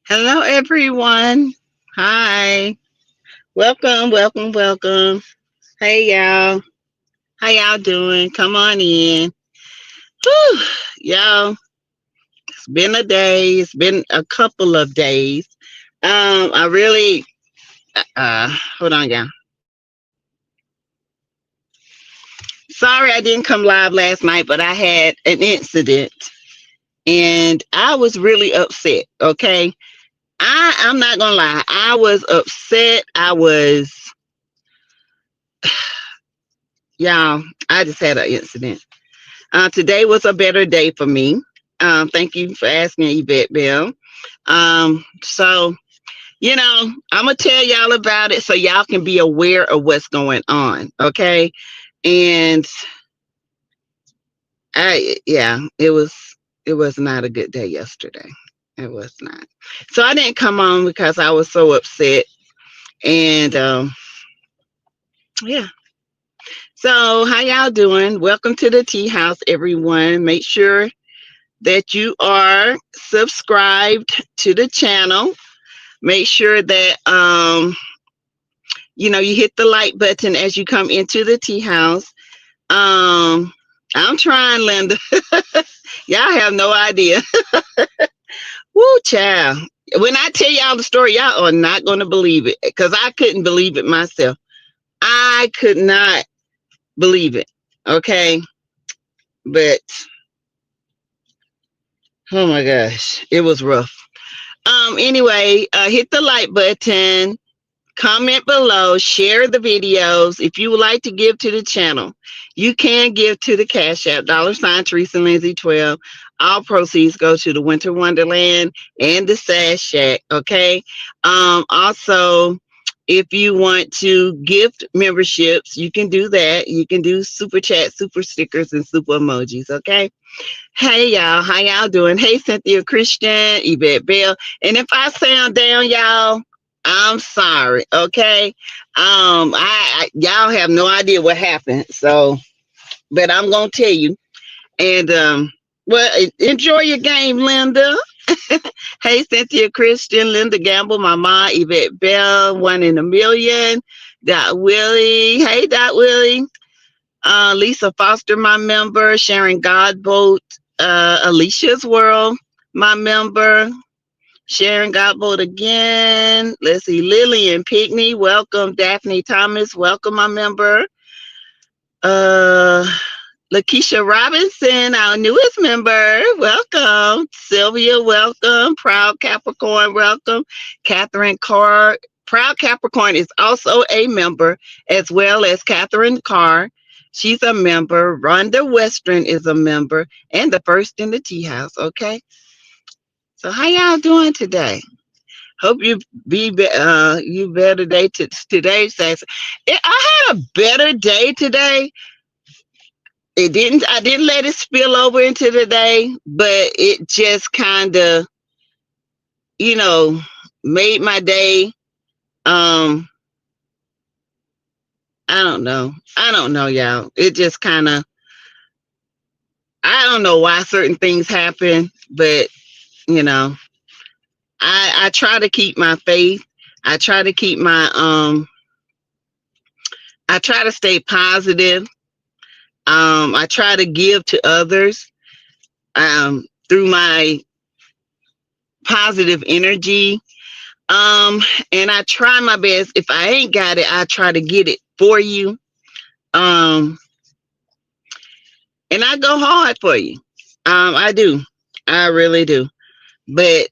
Hello, everyone. Hi. Welcome, welcome, welcome. Hey, y'all. How y'all doing? Come on in. Whew. Y'all, it's been a day. It's been a couple of days. I really, hold on, y'all. Sorry I didn't come live last night, but I had an incident and I was really upset. Okay. I'm not going to lie. I was upset. Y'all, I just had an incident. Today was a better day for me. Thank you for asking, Yvette Bell. So, I'm going to tell y'all about it so y'all can be aware of what's going on. Okay. And it was not a good day yesterday. It was not. So I didn't come on because I was so upset. And, yeah. So how y'all doing? Welcome to the tea house, everyone. Make sure that you are subscribed to the channel. Make sure that you hit the like button as you come into the tea house. I'm trying, Linda. Y'all have no idea. Woo, child. When I tell y'all the story, y'all are not going to believe it because I couldn't believe it myself. I could not believe it. Okay. But oh my gosh, it was rough. Anyway, hit the like button, comment below, share the videos. If you would like to give to the channel, you can give to the Cash App, $ Teresa Lindsay 12. All proceeds go to the Winter Wonderland and the Sass Shack. Okay. Also, if you want to gift memberships, you can do that. You can do super chat, super stickers, and super emojis. Okay. Hey y'all, how y'all doing? Hey Cynthia Christian, Yvette Bell. And if I sound down, y'all, I'm sorry. Okay. Y'all have no idea what happened. So, but I'm gonna tell you. And enjoy your game, Linda. Hey Cynthia Christian, Linda Gamble, Mama, Yvette Bell, 1 in a million. Dot Willie. Hey Dot Willie. Lisa Foster, my member. Sharon Godbolt, Alicia's World, my member. Sharon Godbolt again. Let's see. Lillian Pickney, welcome. Daphne Thomas, welcome, my member. Uh, Lakeisha Robinson, our newest member, welcome. Sylvia, welcome. Proud Capricorn, welcome. Catherine Carr. Proud Capricorn is also a member, as well as Catherine Carr. She's a member. Rhonda Western is a member, and the first in the tea house. Okay. So how y'all doing today? Hope you better day today. Says I had a better day today. It didn't. I didn't let it spill over into the day, but it just kind of, you know, made my day. Um, I don't know. I don't know, y'all. It just kind of. I don't know why certain things happen, but you know, I try to keep my faith. I try to keep my I try to stay positive. I try to give to others through my positive energy. And I try my best. If I ain't got it, I try to get it for you. Um, and I go hard for you. I do. I really do. But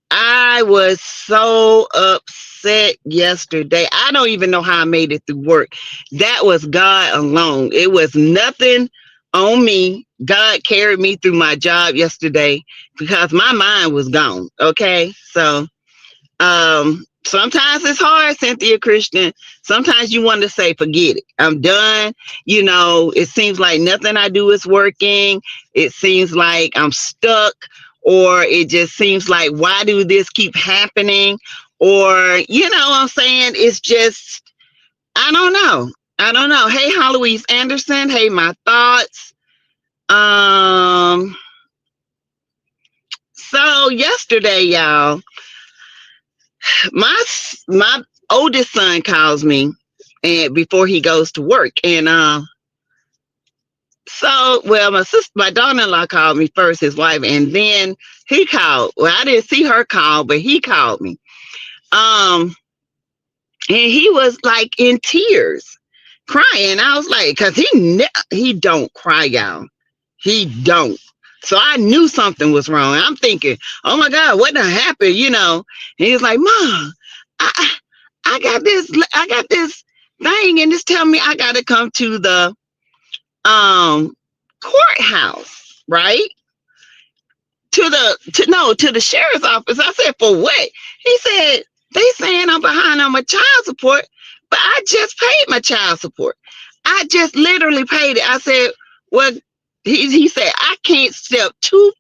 I was so upset yesterday. I don't even know how I made it through work. That was God alone. It was nothing on me. God carried me through my job yesterday because my mind was gone. Okay. So sometimes it's hard, Cynthia Christian. Sometimes you want to say, forget it. I'm done. It seems like nothing I do is working. It seems like I'm stuck, or it just seems like, why do this keep happening? Or, you know what I'm saying? It's just, I don't know. I don't know. Hey, Heloise Anderson. Hey, my thoughts. So yesterday, y'all, My oldest son calls me, and before he goes to work, and so well, my daughter-in-law called me first, his wife, and then he called. Well, I didn't see her call, but he called me. Um, and he was like in tears, crying. I was like, cause he don't cry, y'all. He don't. So I knew something was wrong. I'm thinking, oh my God, what done happened? And he was like, Mom, I, I got this thing, and it's telling me I got to come to the um courthouse, right? To the sheriff's office. I said, for what? He said, they saying I'm behind on my child support, but I just paid my child support. I just literally paid it. I said, well, he said, I can't step 2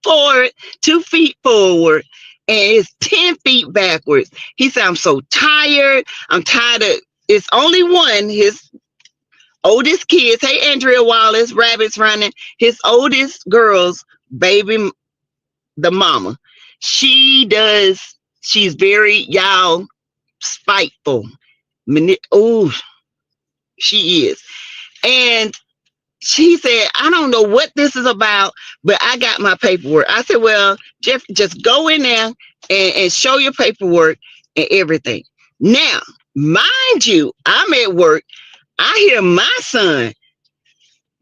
feet forward, and it's 10 feet backwards. He said, I'm so tired. I'm tired of, it's only one, his oldest kids. Hey, Andrea Wallace, rabbits running. His oldest girl's baby, the mama. She's very, y'all, spiteful. Oh, she is. And she said, I don't know what this is about, but I got my paperwork. I said, well, Jeff, just go in there and show your paperwork and everything. Now, mind you, I'm at work. I hear my son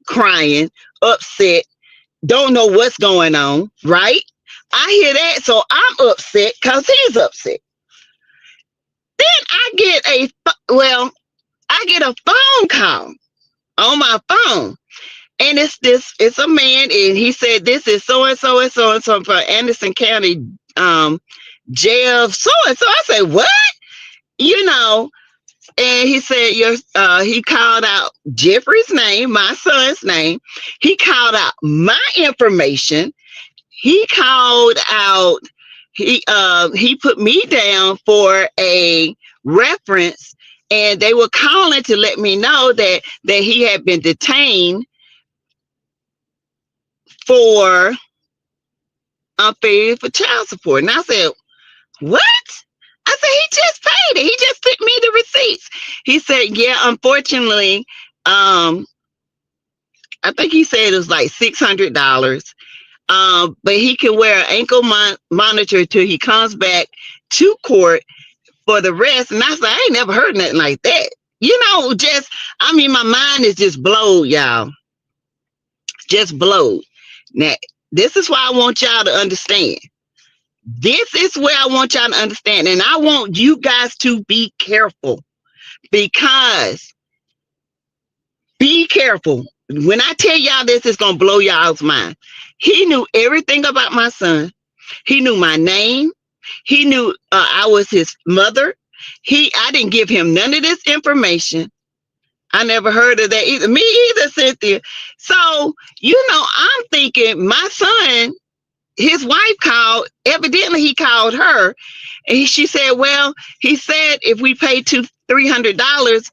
crying, upset, don't know what's going on, right? I hear that, so I'm upset because he's upset. Then I get a phone call on my phone, and it's a man, and he said, this is so and so and so and so from Anderson County jail, so and so. I said, what? You know, and he said, he called out Jeffrey's name, my son's name. He called out my information. He called out, he put me down for a reference, and they were calling to let me know that he had been detained for unfair for child support. And I said, what? I said, he just paid it. He just sent me the receipts. He said, yeah, unfortunately, I think he said it was like $600. But he can wear an ankle monitor till he comes back to court for the rest. And I said, I ain't never heard nothing like that. My mind is just blowed, y'all. Just blowed. Now, this is why I want y'all to understand. This is where I want y'all to understand. And I want you guys to be careful, because be careful. When I tell y'all this, it's going to blow y'all's mind. He knew everything about my son. He knew my name. He knew I was his mother. I didn't give him none of this information. I never heard of that either. Me either, Cynthia. So, I'm thinking my son, his wife called. Evidently, he called her, and she said, well, he said if we pay $300,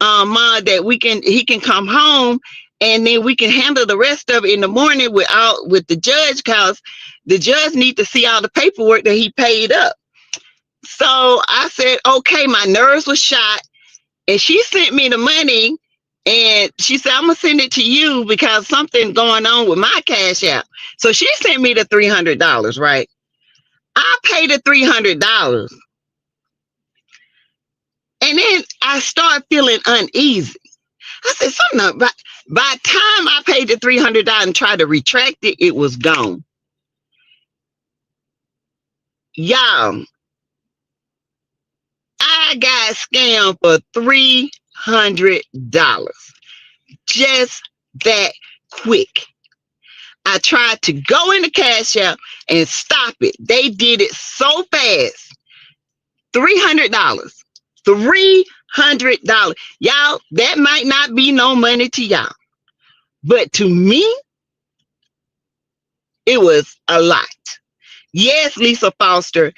Ma, that he can come home, and then we can handle the rest of it in the morning with the judge, because the judge needs to see all the paperwork that he paid up. So I said, okay, my nerves were shot, and she sent me the money, and she said, I'm gonna send it to you because something going on with my cash app. So she sent me the $300, right? I paid the $300, and then I start feeling uneasy. I said, something by the time I paid the $300 and tried to retract it, it was gone. Y'all, I got scammed for $300. Just that quick. I tried to go in the cash app and stop it. They did it so fast. $300. $300. Y'all, that might not be no money to y'all, but to me, it was a lot. Yes, Lisa Foster.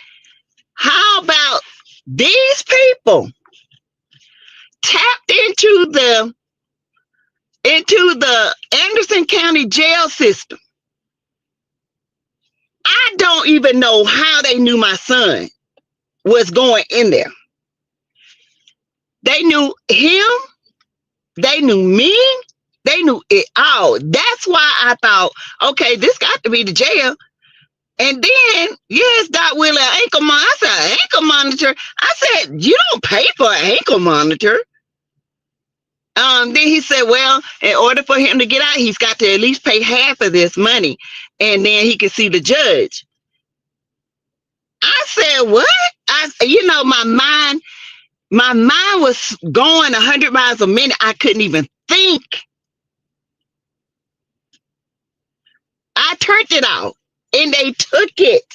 How about these people tapped into the Anderson County jail system? I don't even know how they knew my son. was going in there. They knew him. They knew me. They knew it all. That's why I thought, okay, this got to be the jail. And then, yes, Doc Willie, ankle monitor. I said, ankle monitor. I said, you don't pay for an ankle monitor. Then he said, well, in order for him to get out, he's got to at least pay half of this money, and then he can see the judge. I said, what? My mind was going 100 miles a minute. I couldn't even think. I turned it off, and they took it.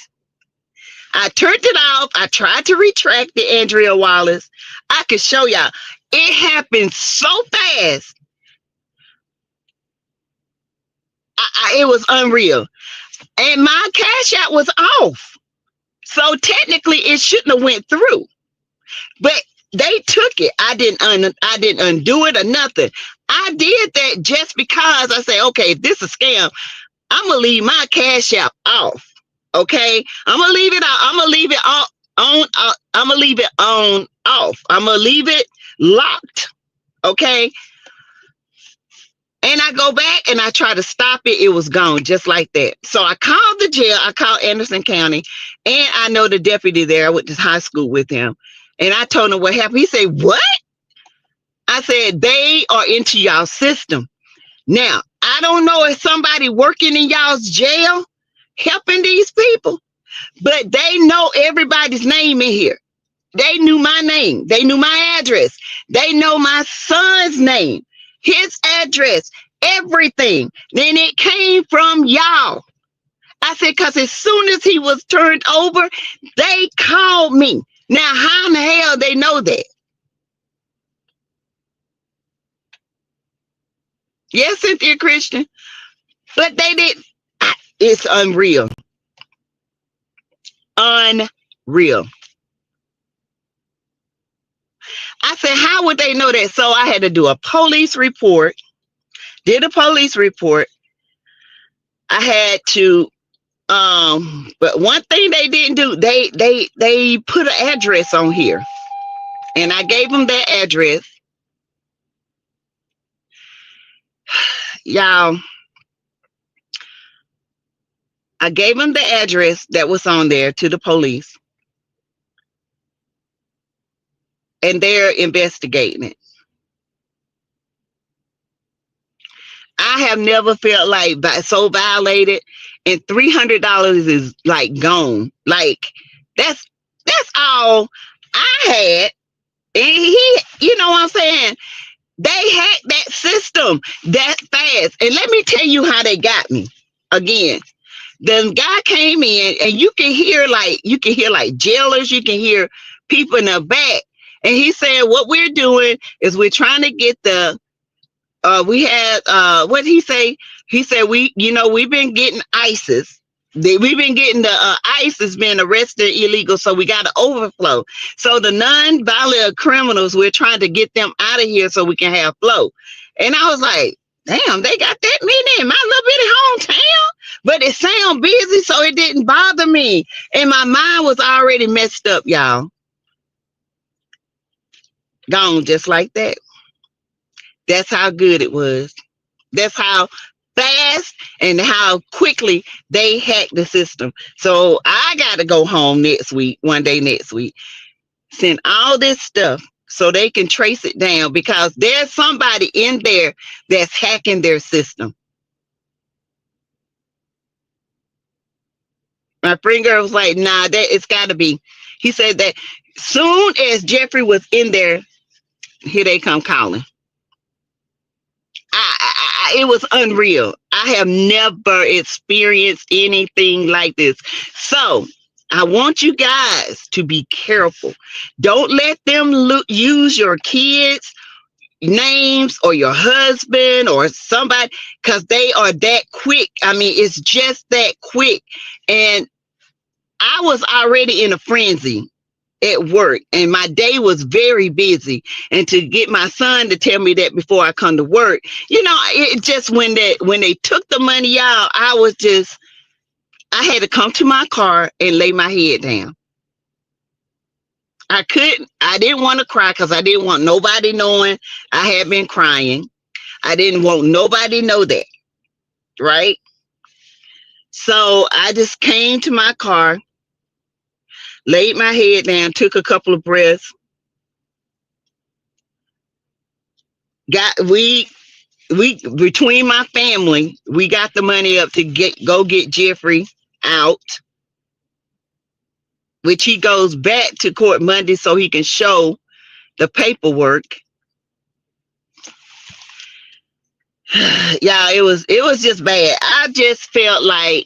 I turned it off. I tried to retract it, Andrea Wallace. I could show y'all. It happened so fast. It was unreal. And my cash out was off. So technically it shouldn't have went through. But they took it. I didn't undo it or nothing. I did that just because I say, okay, if this is a scam, I'm gonna leave my cash out off. Okay, I'm gonna leave it out. I'm gonna leave it on. I'm gonna leave it on off. I'm gonna leave it locked. Okay. And I go back and I try to stop it. It was gone just like that. So I called the jail. I called Anderson County, and I know the deputy there. I went to high school with him, and I told him what happened. He said, "What?" I said, "They are into y'all's system." Now, I don't know if somebody working in y'all's jail helping these people, but they know everybody's name in here. They knew my name. They knew my address. They know my son's name, his address, everything. Then it came from y'all. I said, because as soon as he was turned over, they called me. Now, how in the hell they know that? Yes, Cynthia Christian. But they didn't. It's unreal. Unreal. I said, how would they know that? So I had to do a police report. Did a police report. I had to, but one thing they didn't do, they put an address on here. And I gave them that address. Y'all, I gave them the address that was on there to the police. And they're investigating it. I have never felt like so violated, and $300 is like gone. Like that's all I had. And he, you know what I'm saying? They hacked that system that fast. And let me tell you how they got me. Again, the guy came in, and you can hear like jailers, you can hear people in the back. And he said, what we're doing is we're trying to get the we had what did he say? He said we've been getting ISIS. We've been getting the ISIS being arrested illegal, so we got to overflow. So the non-violent criminals, we're trying to get them out of here so we can have flow. And I was like, damn, they got that many in my little bitty hometown, but it sound busy, so it didn't bother me. And my mind was already messed up, y'all. Gone just like that. That's how good it was. That's how fast and how quickly they hacked the system. So I got to go home one day next week, send all this stuff so they can trace it down, because there's somebody in there that's hacking their system. My friend girl was like, nah, it's got to be. He said that soon as Jeffrey was in there, here they come calling. It was unreal. I have never experienced anything like this. So I want you guys to be careful. Don't let them use your kids' names or your husband or somebody, because they are that quick. I mean, it's just that quick. And I was already in a frenzy at work, and my day was very busy, and to get my son to tell me that before I come to work, it just when they took the money out, I had to come to my car and lay my head down. I didn't want to cry because I didn't want nobody knowing I had been crying. I didn't want nobody to know that, right? So I just came to my car, laid my head down, took a couple of breaths, got we between my family, we got the money up to go get Jeffrey out, which he goes back to court Monday so he can show the paperwork. Yeah, it was just bad. I just felt like,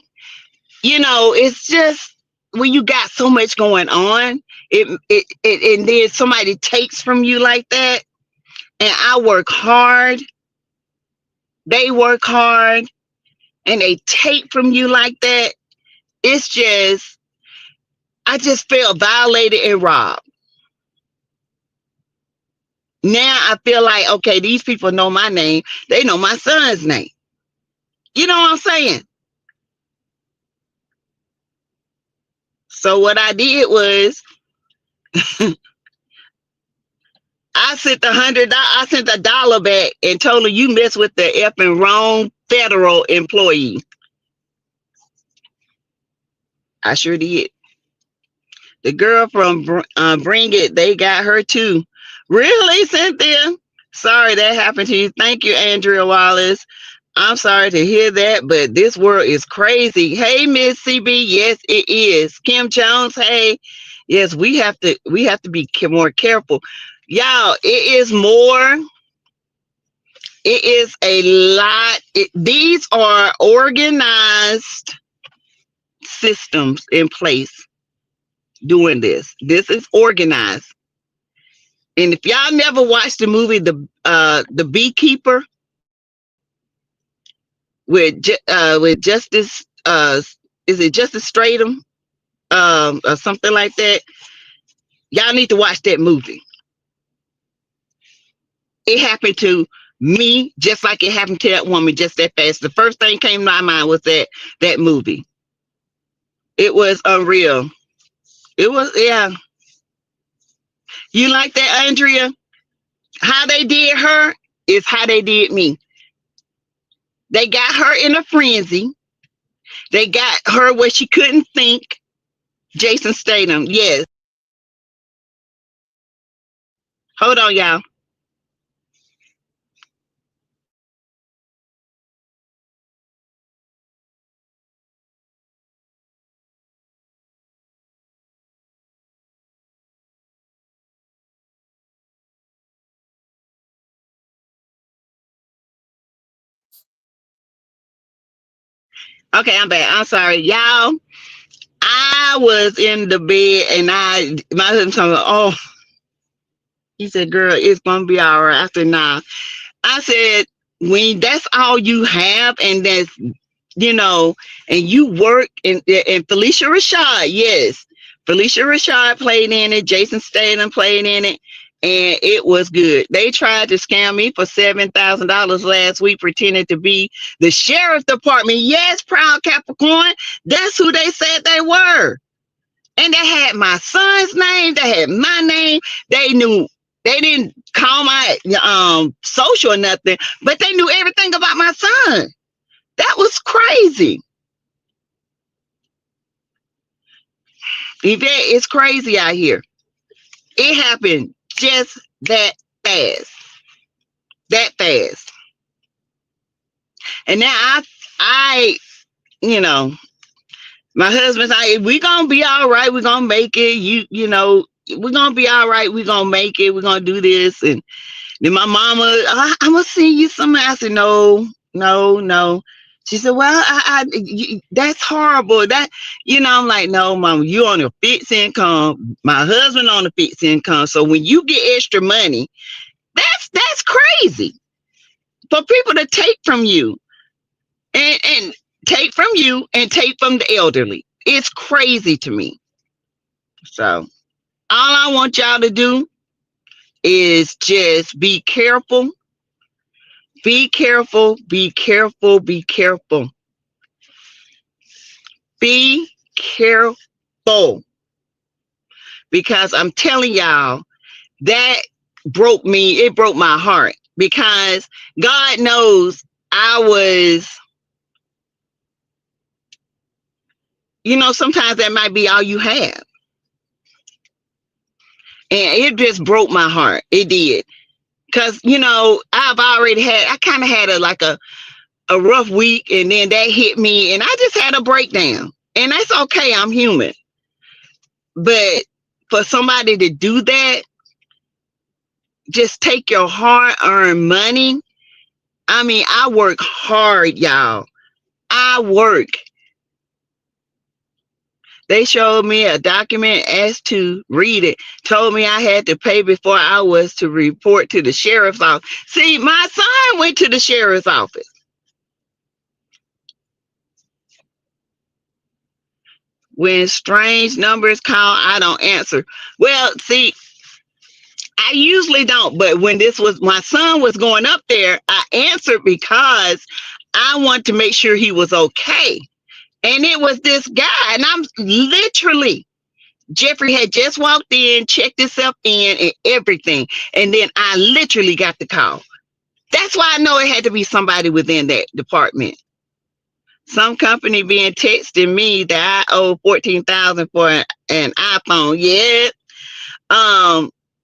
it's just when you got so much going on, and then somebody takes from you like that. And I work hard, they work hard, and they take from you like that. It's just, I just felt violated and robbed. Now I feel like, okay, these people know my name. They know my son's name. You know what I'm saying? So what I did was I sent I sent $1 back and told her, you mess with the effing wrong federal employee. I sure did. The girl from Bring It, they got her too. Really, Cynthia? Sorry that happened to you. Thank you, Andrea Wallace. I'm sorry to hear that, but this world is crazy. Hey, Miss CB, yes, it is. Kim Jones, hey, yes, we have to be more careful, y'all. It is more. It is a lot. These are organized systems in place doing this. This is organized. And if y'all never watched the movie the Beekeeper with Justice is it Justice Stratum or something like that, y'all need to watch that movie. It happened to me just like it happened to that woman just that fast. The first thing came to my mind was that movie. It was unreal. It was, yeah. You like that, Andrea? How they did her is how they did me. They got her in a frenzy. They got her where she couldn't think. Jason Statham, yes. Hold on, y'all. Okay, I'm back. I'm sorry, y'all. I was in the bed and my husband told me, oh, he said, girl, it's gonna be all right. I said, nah. I said, when that's all you have, and that's, and you work, and Felicia Rashad, yes, Felicia Rashad played in it, Jason Statham played in it, and it was good. They tried to scam me for $7,000 last week, pretending to be the sheriff department. Yes, Proud Capricorn, that's who they said they were. And they had my son's name, they had my name, they knew. They didn't call my social or nothing, but they knew everything about my son. That was crazy. Yvette, it's crazy out here. It happened just that fast. That fast. And now I, you know, my husband's like, we gonna be all right, we're gonna make it. We're gonna be all right, we're gonna make it, we're gonna do this. And then my mama, I'm gonna see you somewhere. I said, no, no, no. She said, well, that's horrible. I'm like, no, mama, you on a fixed income. My husband on a fixed income. So when you get extra money, that's crazy for people to take from you and take from you and take from the elderly. It's crazy to me. So all I want y'all to do is just be careful. Be careful, be careful, be careful. Be careful. because I'm telling y'all, that broke me. It broke my heart because God knows I was, sometimes that might be all you have. And it just broke my heart. It did. Because, I kind of had a rough week, and then that hit me, and I just had a breakdown. And that's okay. I'm human. But for somebody to do that, just take your hard earned money. I mean, I work hard, y'all. I work. They showed me a document, asked to read it, told me I had to pay before I was to report to the sheriff's office. See, my son went to the sheriff's office. When strange numbers call, I don't answer. Well, see, I usually don't, but when my son was going up there, I answered because I want to make sure he was okay. And it was this guy, and I'm literally, Jeffrey had just walked in, checked himself in and everything. And then I literally got the call. That's why I know it had to be somebody within that department. Some company being texting me that I owe $14,000 for an iPhone. Yeah.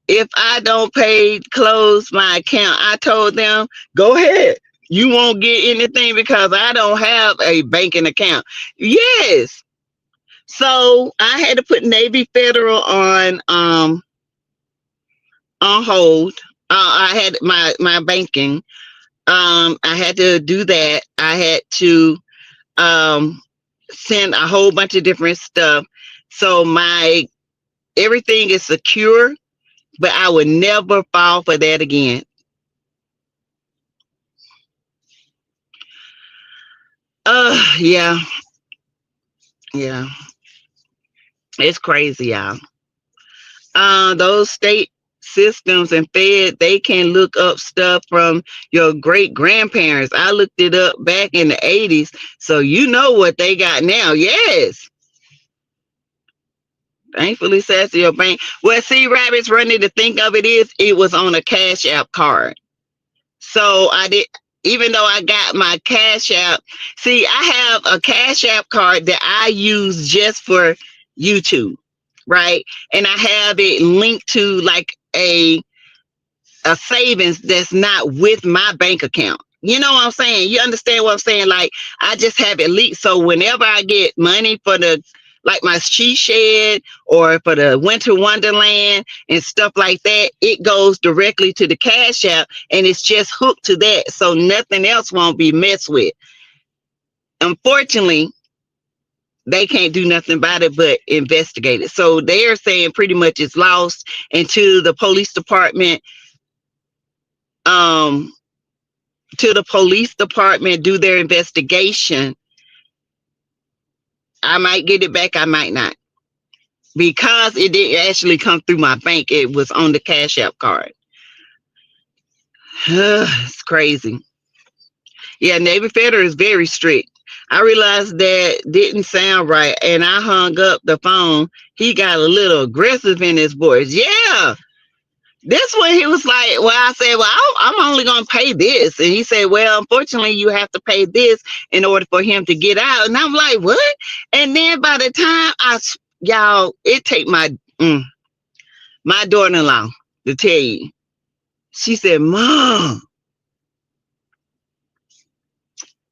If I don't pay, close my account. I told them, go ahead. You won't get anything because I don't have a banking account. Yes. So I had to put Navy Federal on hold. I had my banking. I had to do that. I had to send a whole bunch of different stuff. So my everything is secure, but I would never fall for that again. Yeah, yeah, it's crazy, y'all. Those state systems and Fed, they can look up stuff from your great grandparents. I looked it up back in the 80s, so you know what they got now. Yes. Thankfully, Sassy your bank. Well, see, Rabbit's running to think of it was on a Cash App card. So I did, even though I got my Cash App, see, I have a Cash App card that I use just for YouTube, right? And I have it linked to like a savings that's not with my bank account. You know what I'm saying? You understand what I'm saying? Like, I just have it leaked. So whenever I get money for like my she shed or for the winter wonderland and stuff like that, it goes directly to the Cash App and it's just hooked to that. So nothing else won't be messed with. Unfortunately, they can't do nothing about it but investigate it. So they're saying pretty much it's lost until the police department um do their investigation. I might get it back, I might not, because it didn't actually come through my bank. It was on the Cash App card. It's crazy. Yeah, Navy Federal is very strict. I realized that didn't sound right, and I hung up the phone. He got a little aggressive in his voice. Yeah, this one, he was like, well, I said, well, I'm only going to pay this. And he said, well, unfortunately, you have to pay this in order for him to get out. And I'm like, what? And then by the time y'all, it take my daughter-in-law to tell you. She said, Mom.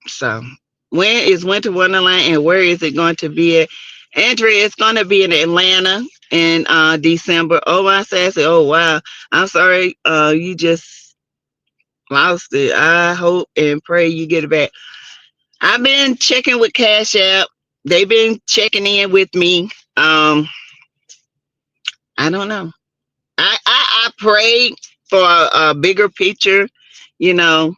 So when is Winter Wonderland and where is it going to be at? Andrea, it's going to be in Atlanta in December. Oh, my sassy. Oh, wow. I'm sorry. You just lost it. I hope and pray you get it back. I've been checking with Cash App. They've been checking in with me. I don't know. I prayed for a bigger picture, you know.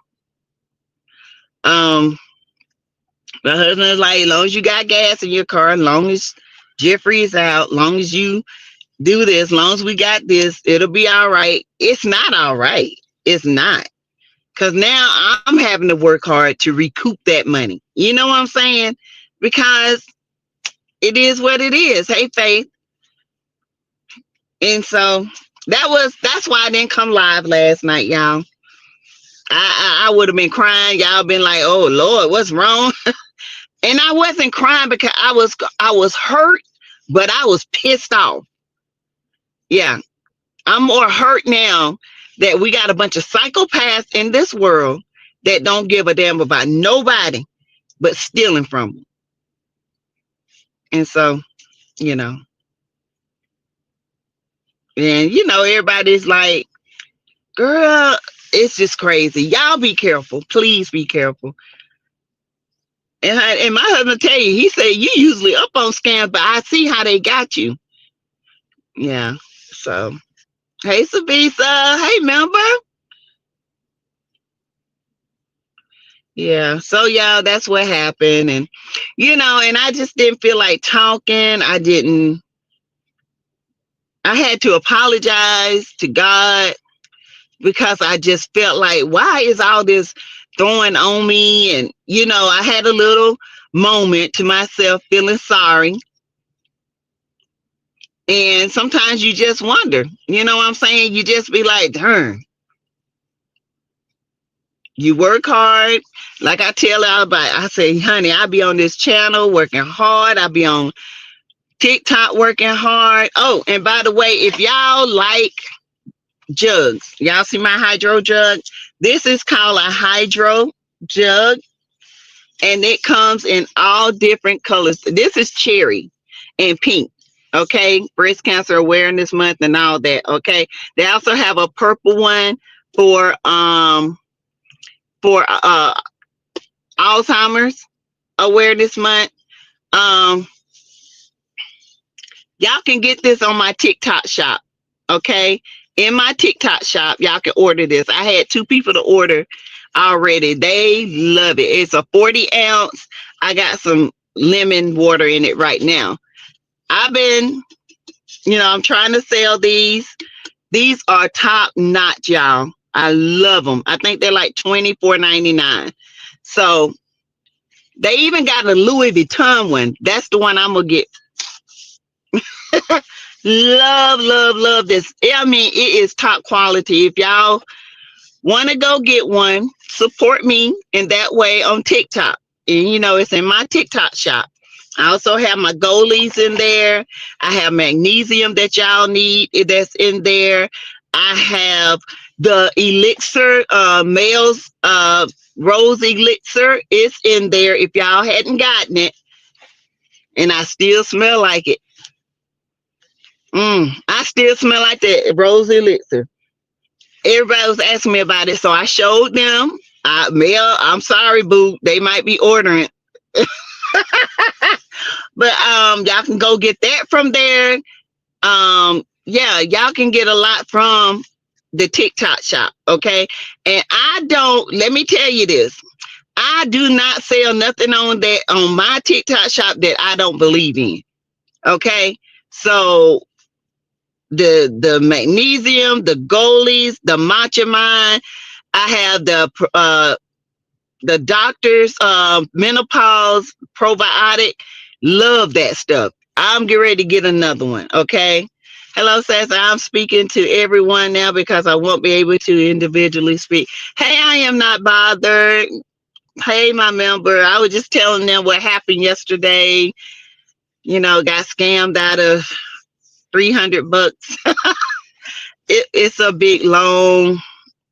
My husband is like, as long as you got gas in your car, as long as Jeffrey is out, as long as you do this, as long as we got this, it'll be all right. It's not all right. It's not. Because now I'm having to work hard to recoup that money. You know what I'm saying? Because it is what it is. Hey, Faith. And so that's why I didn't come live last night, y'all. I would have been crying. Y'all been like, oh Lord, what's wrong? And I wasn't crying because I was hurt, but I was pissed off. Yeah. I'm more hurt now that we got a bunch of psychopaths in this world that don't give a damn about nobody but stealing from them. And so, you know, and everybody's like, girl, it's just crazy. Y'all be careful. Please be careful. And my husband tell you, he said, you usually up on scams, but I see how they got you. Yeah. So, hey, Savisa. Hey, member. Yeah. So, y'all, that's what happened. And, and I just didn't feel like talking. I had to apologize to God because I just felt like, why is all this throwing on me? And, I had a little moment to myself feeling sorry. And sometimes you just wonder, you know what I'm saying? You just be like, darn, you work hard. Like I tell everybody, I say, honey, I be on this channel working hard. I be on TikTok working hard. Oh, and by the way, if y'all like jugs, y'all see my hydro jug? This is called a hydro jug, and it comes in all different colors. This is cherry and pink. Okay, breast cancer awareness month and all that. Okay, they also have a purple one for for Alzheimer's awareness month. um Y'all can get this on my TikTok shop. Okay, in my TikTok shop y'all can order this. I had 2 people to order already. They love it. It's a 40 ounce. I got some lemon water in it right now. I've been, I'm trying to sell these. These are top notch, y'all. I love them. I think they're like $24.99. So they even got a Louis Vuitton one. That's the one I'm gonna get. Love, love, love this. I mean, it is top quality. If y'all want to go get one, support me in that way on TikTok. And it's in my TikTok shop. I also have my goalies in there. I have magnesium that y'all need that's in there. I have the elixir, male's rose elixir. It's in there if y'all hadn't gotten it. And I still smell like it. I still smell like that rose elixir. Everybody was asking me about it, so I showed them. Mel, I'm sorry, boo. They might be ordering, but y'all can go get that from there. Yeah, y'all can get a lot from the TikTok shop. Okay, and let me tell you this. I do not sell nothing on my TikTok shop that I don't believe in. Okay, so the magnesium, the goalies, the matcha mine. I have the doctor's menopause probiotic. Love that stuff. I'm getting ready to get another one. Okay. Hello, Sass. I'm speaking to everyone now because I won't be able to individually speak. Hey, I am not bothered. Hey, my member. I was just telling them what happened yesterday. Got scammed out of $300. It's a big, long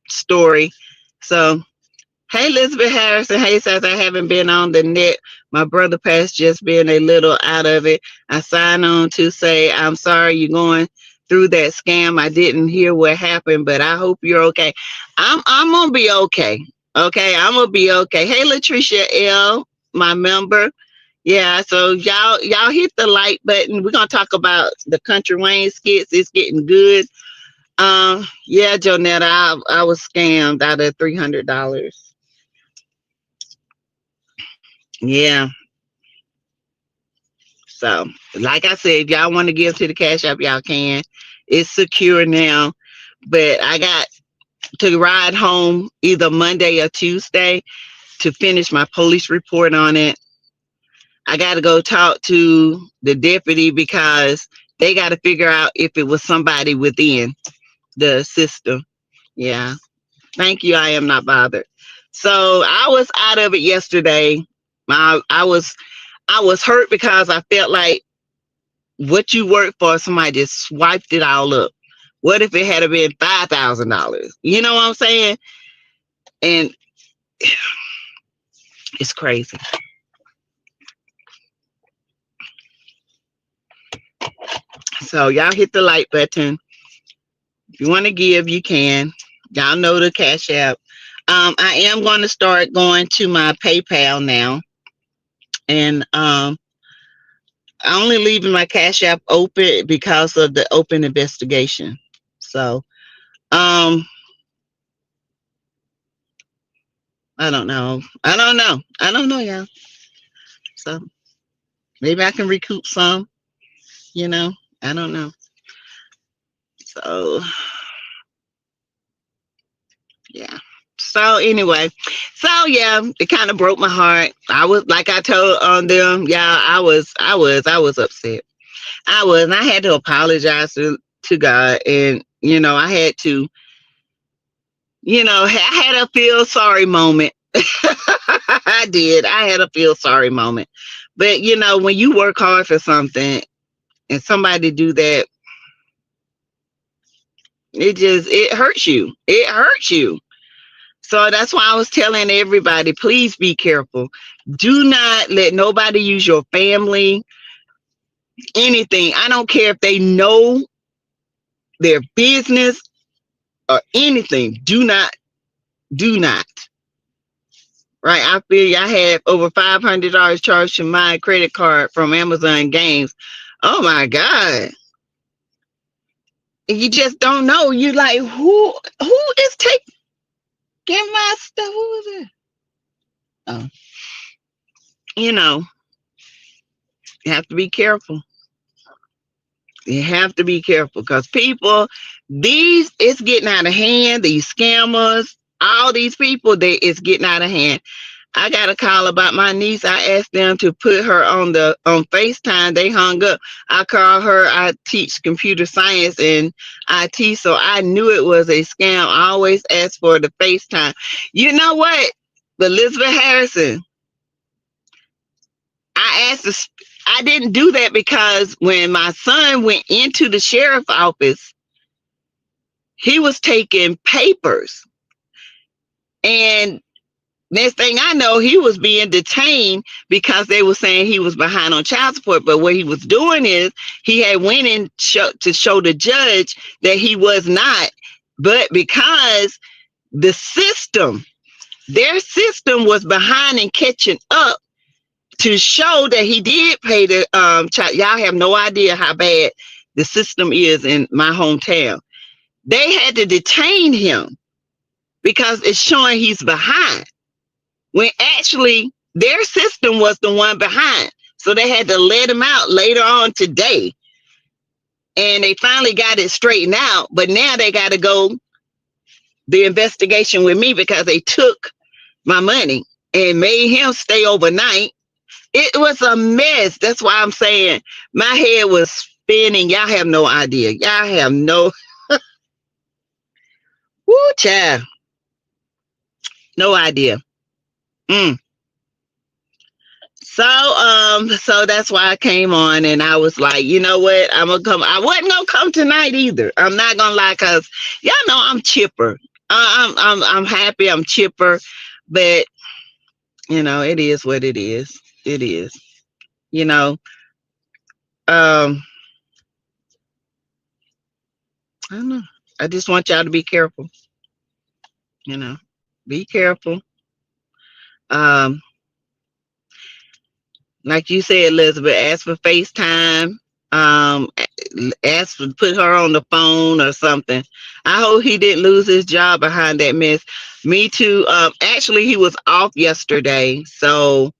story. So, hey, Elizabeth Harrison. Hey, Sass, I haven't been on the net. My brother passed, just being a little out of it. I signed on to say, I'm sorry you're going through that scam. I didn't hear what happened, but I hope you're okay. I'm going to be okay. Okay, I'm going to be okay. Hey, Latricia L., my member. Yeah, so y'all hit the like button. We're going to talk about the Country Wayne skits. It's getting good. Yeah, Jonetta, I was scammed out of $300. Yeah. So, like I said, if y'all want to give to the Cash App, y'all can. It's secure now. But I got to ride home either Monday or Tuesday to finish my police report on it. I got to go talk to the deputy because They got to figure out if it was somebody within the system. Yeah. Thank you. I am not bothered. So I was out of it yesterday. I was hurt because I felt like what you worked for, somebody just swiped it all up. What if it had been $5,000? You know what I'm saying? And it's crazy. So y'all hit the like button. If you want to give, you can. Y'all know the Cash App. I am going to start going to my PayPal now, and I'm only leaving my Cash App open because of the open investigation. So I don't know. I don't know, y'all. So maybe I can recoup some. You know, I don't know. So yeah. So anyway, so yeah, it kind of broke my heart. I was like I told on them, yeah, I was upset. And I had to apologize to God, and I had to, I had a feel sorry moment. I did. I had a feel sorry moment. But when you work hard for something and somebody do that, it hurts you. It hurts you. So that's why I was telling everybody, please be careful. Do not let nobody use your family, anything. I don't care if they know their business or anything. Do not. Right. I feel I had over $500 charged to my credit card from Amazon Games. Oh my God. You just don't know. You like, who is taking my stuff? Who is it? Oh, you know, you have to be careful. You have to be careful because people, it's getting out of hand. These scammers, all these people, it's getting out of hand. I got a call about my niece. I asked them to put her on FaceTime. They hung up. I called her. I teach computer science and IT, so I knew it was a scam. I always ask for the FaceTime. You know what, Elizabeth Harrison? I didn't do that because when my son went into the sheriff's office, he was taking papers. And next thing I know, he was being detained because they were saying he was behind on child support. But what he was doing is he had went in to show the judge that he was not. But because their system was behind and catching up to show that he did pay the child. Y'all have no idea how bad the system is in my hometown. They had to detain him because it's showing he's behind, when actually their system was the one behind. So they had to let him out later on today. And they finally got it straightened out. But now they got to go the investigation with me because they took my money and made him stay overnight. It was a mess. That's why I'm saying my head was spinning. Y'all have no idea. Y'all have no woo, child. No idea. So that's why I came on and I was like, you know what? I'm gonna come. I wasn't gonna come tonight either. I'm not gonna lie, cause y'all know I'm chipper. I'm happy. I'm chipper, but it is what it is. It is. You know. I don't know. I just want y'all to be careful. Be careful. Um, like you said, Elizabeth, ask for FaceTime. Um, ask for put her on the phone or something. I hope he didn't lose his job behind that mess. Me too. Actually, he was off yesterday, so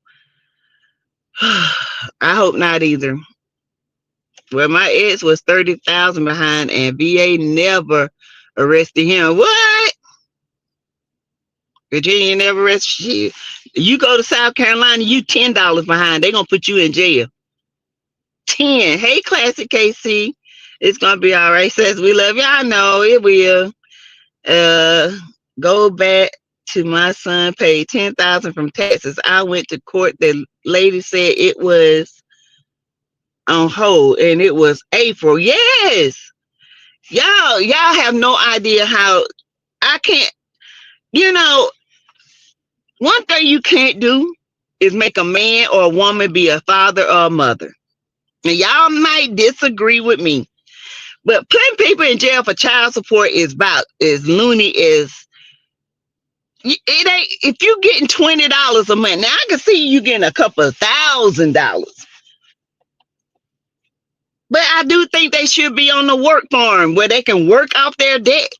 I hope not either. Well, my ex was 30,000 behind, and VA never arrested him. What? Virginia never arrested you. You go to South Carolina, you $10 behind. They're gonna put you in jail. 10. Hey, Classic KC. It's gonna be all right. Says we love you. I know it will. Uh, go back to my son paid 10,000 from taxes. I went to court. The lady said it was on hold, and it was April. Yes, y'all have no idea how I can't. You know, one thing you can't do is make a man or a woman be a father or a mother. And y'all might disagree with me, but putting people in jail for child support is about as loony as it ain't. If you getting $20 a month, now I can see you getting a couple of $1,000, but I do think they should be on the work farm where they can work off their debt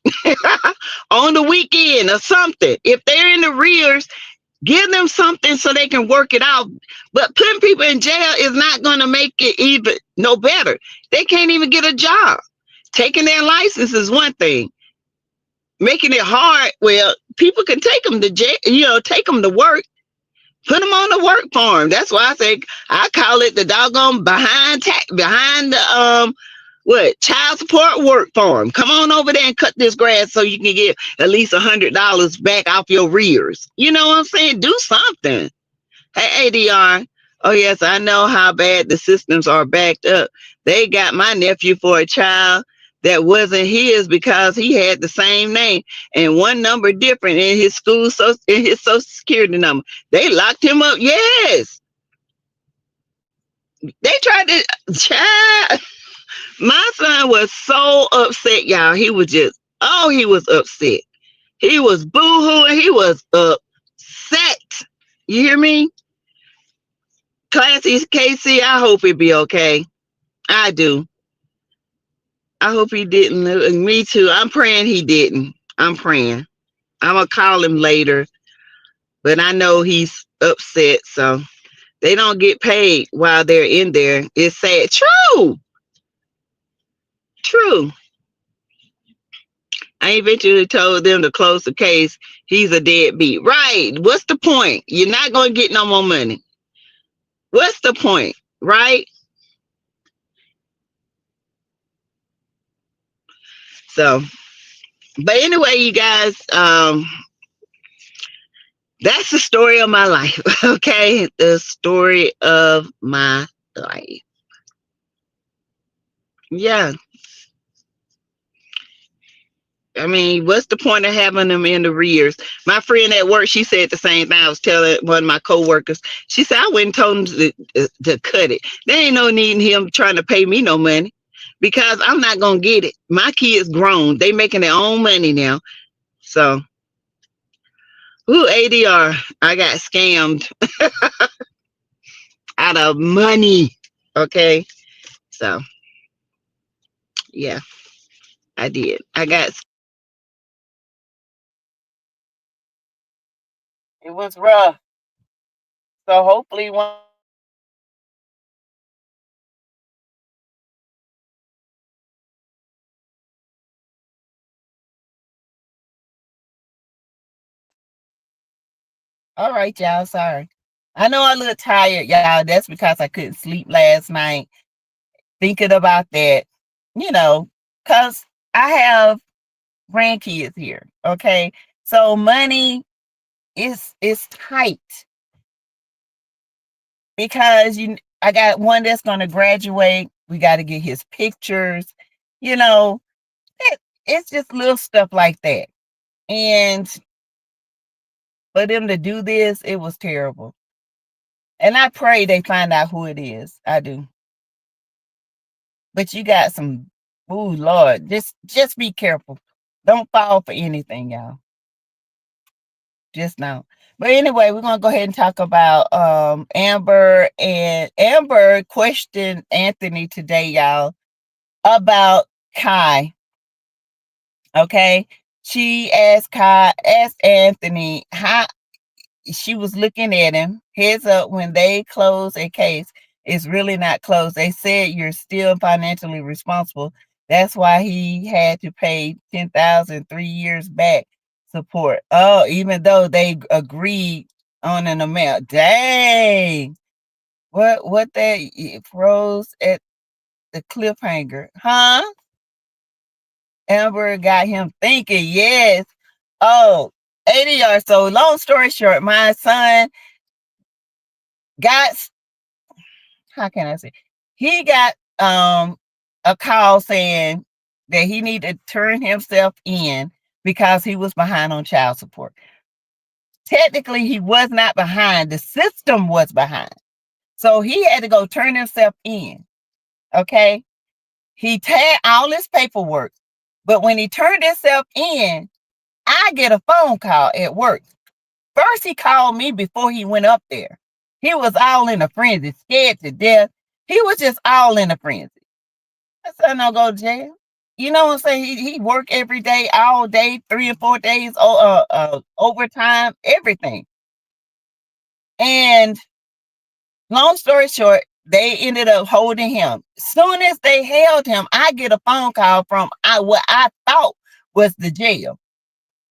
on the weekend or something. If they're in the rears, give them something so they can work it out. But putting people in jail is not going to make it even no better. They can't even get a job. Taking their license is one thing. Making it hard, well, people can take them to jail, take them to work, put them on the work farm. That's why I say I call it the doggone behind the child support work farm. Come on over there and cut this grass so you can get at least $100 back off your rears. You know what I'm saying? Do something. Hey, ADR. Oh yes, I know how bad the systems are backed up. They got my nephew for a child that wasn't his because he had the same name and one number different in his in his social security number. They locked him up. Yes. They tried to child. My son was so upset, y'all. He was just, he was upset. He was boo-hooing. He was upset. You hear me? Classy KC, I hope it be okay. I do. I hope he didn't. Me too. I'm praying he didn't. I'm praying. I'm going to call him later. But I know he's upset. So they don't get paid while they're in there. It's sad. True. True. I eventually told them to close the case. He's a deadbeat. Right. What's the point? You're not going to get no more money. What's the point? Right? So, but anyway, you guys, that's the story of my life. Okay. The story of my life. Yeah. I mean, what's the point of having them in the rears? My friend at work, she said the same thing. I was telling one of my coworkers. She said, I went and told him to cut it. There ain't no need in him trying to pay me no money because I'm not going to get it. My kids grown. They making their own money now. So, ADR, I got scammed out of money. Okay. So, yeah, I did. It was rough. So hopefully one. All right, y'all. Sorry. I know I'm a little tired, y'all. That's because I couldn't sleep last night thinking about that, because I have grandkids here. Okay. So money is tight because I got one that's gonna graduate. We got to get his pictures, you know. It's just little stuff like that. And for them to do this, it was terrible. And I pray they find out who it is. I do. But you got some, oh Lord, just be careful. Don't fall for anything, y'all. Just now. But anyway, we're gonna go ahead and talk about Amber. And Amber questioned Anthony today, y'all, about Kai. Okay. She asked Anthony how she was looking at him. Heads up, when they close a case, it's really not closed. They said you're still financially responsible. That's why he had to pay 10,000 3 years back support. Oh, even though they agreed on an amount. Dang. What that froze at the cliffhanger, huh? Amber got him thinking, yes. Oh, ADR. So long story short, my son got, how can I say? He got a call saying that he needed to turn himself in because he was behind on child support. Technically, he was not behind. The system was behind. So he had to go turn himself in. Okay. He had all his paperwork. But when he turned himself in, I get a phone call at work. First, he called me before he went up there. He was all in a frenzy, scared to death. He was just all in a frenzy. I said, no, go to jail. You know what I'm saying? He worked every day, all day, 3 and 4 days, overtime, everything. And long story short, they ended up holding him. Soon as they held him, I get a phone call from what I thought was the jail.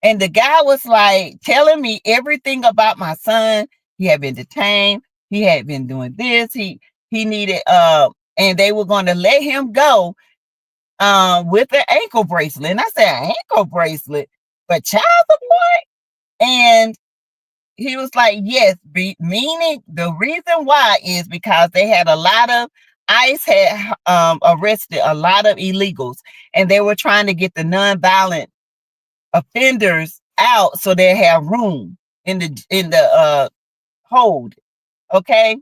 And the guy was like telling me everything about my son. He had been detained. He had been doing this. He needed and they were going to let him go with an ankle bracelet. And I said, ankle bracelet for child support? And he was like, yes, meaning the reason why is because they had a lot of, ICE had arrested a lot of illegals, and they were trying to get the nonviolent offenders out so they have room in the hold. Okay.